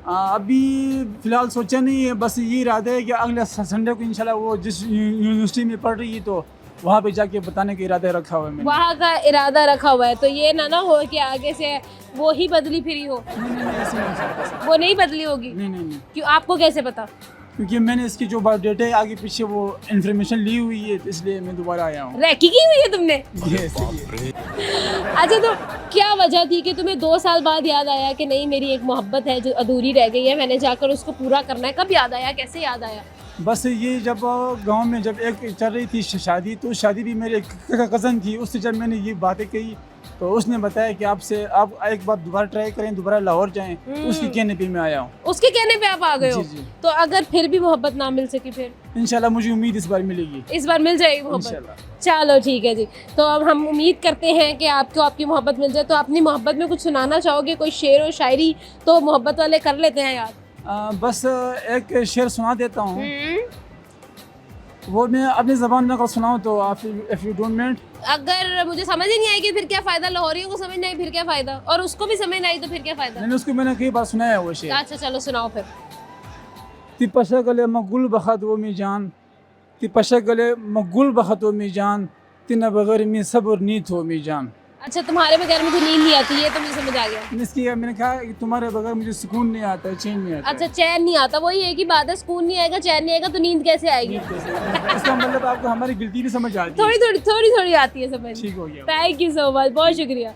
अभी फ़िलहाल सोचा नहीं है, बस ये इरादा है कि अगले संडे को इंशाल्लाह वो जिस यूनिवर्सिटी में पढ़ रही है तो वहाँ पे जाके बताने का इरादा रखा हुआ है मैंने। वहाँ का इरादा रखा हुआ है, तो ये ना हो कि आगे से वो ही बदली फिरी हो। नहीं ऐसे नहीं हो सकता। वो नहीं बदली होगी? नहीं क्यों, आपको कैसे पता? क्योंकि मैंने इसकी जो बायोडेटा है आगे पीछे वो इन्फॉर्मेशन ली हुई है, तो इसलिए मैं दोबारा आया हूँ। रैकी की हुई है तुमने? ये अच्छा, तो क्या वजह थी कि तुम्हें 2 साल बाद याद आया कि नहीं मेरी एक मोहब्बत है जो अधूरी रह गई है, मैंने जाकर उसको पूरा करना है? कब याद आया, कैसे याद आया? बस ये जब गांव में जब एक चल रही थी शादी, तो शादी भी मेरे कज़न थी, उससे जब मैंने ये बातें कही तो उसने बताया कि आप एक बार दोबारा ट्राई करें, दोबारा लाहौर जाएं। तो उसके कहने पे मैं आया हूँ। उसके कहने पे आप आ गए हो? जी। तो अगर फिर भी मोहब्बत ना मिल सकी फिर? इंशाल्लाह मुझे उम्मीद इस बार मिलेगी। इस बार मिल जाएगी मोहब्बत? इंशाल्लाह। चलो ठीक है जी। तो अब हम उम्मीद करते हैं कि आपको आपकी मोहब्बत मिल जाए। तो अपनी मोहब्बत में कुछ सुनाना चाहोगे, कोई शेर और शायरी? तो मोहब्बत वाले कर लेते हैं यार। बस एक शेर सुना देता हूँ, वो मैं अपनी ज़बान में अगर सुनाऊँ तो आप इफ़ यू डोंट माइंड। अगर मुझे समझ ही नहीं आएगी फिर क्या फ़ायदा, लाहौरियों को समझ नहीं आई फिर क्या फ़ायदा, और उसको भी समझ नहीं आई तो फिर क्या फ़ायदा? मैंने उसको कई बार सुनाया है वो शेर। अच्छा चलो सुनाओ फिर। तिपशगले मगुल बखत वो मी जान, तिपशगले मगुल बखत वो मी जान, तिना बगैर मी सब्र नीत हो मी जान। अच्छा, तुम्हारे बगैर मुझे नींद नहीं आती, ये तो मुझे समझ आ गया। मैंने कहा कि तुम्हारे बगैर मुझे सुकून नहीं आता है, चैन नहीं आता। अच्छा, चैन नहीं आता, वही एक ही बात है, सुकून नहीं आएगा, चैन नहीं आएगा, तो नींद कैसे आएगी? इसका मतलब आपको हमारी गिल्टी भी समझ आती है। थोड़ी आती है समझ। ठीक हो गया। थैंक यू सो मच, बहुत शुक्रिया।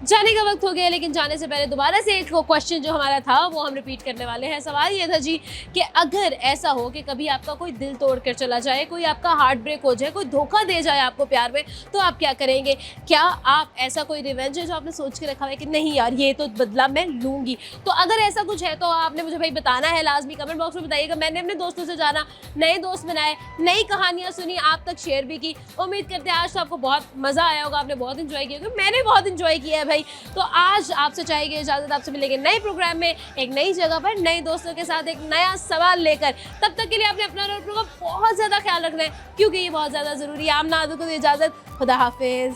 जाने का वक्त हो गया, लेकिन जाने से पहले दोबारा से एक क्वेश्चन जो हमारा था वो हम रिपीट करने वाले हैं। सवाल ये था जी कि अगर ऐसा हो कि कभी आपका कोई दिल तोड़ कर चला जाए, कोई आपका हार्ट ब्रेक हो जाए, कोई धोखा दे जाए आपको प्यार में, तो आप क्या करेंगे? क्या आप ऐसा कोई रिवेंज जो आपने सोच के रखा हुआ है कि नहीं यार ये तो बदला मैं लूंगी? तो अगर ऐसा कुछ है तो आपने मुझे भाई बताना है, लाजमी कमेंट बॉक्स में बताइएगा। मैंने अपने दोस्तों से जाना, नए दोस्त बनाए, नई कहानियां सुनी, आप तक शेयर भी की। उम्मीद करते हैं आज तो आपको बहुत मजा आया होगा, आपने बहुत इंजॉय किया होगा, मैंने बहुत इंजॉय किया है भाई। तो आज आपसे चाहेंगे इजाजत, आपसे मिलेंगे नए प्रोग्राम में, एक नई जगह पर, नए दोस्तों के साथ, एक नया सवाल लेकर। तब तक के लिए आपने अपना और अपनों का बहुत ज्यादा ख्याल रखना है, क्योंकि ये बहुत ज्यादा जरूरी है। आमना आदू को इजाजत, खुदा हाफिज।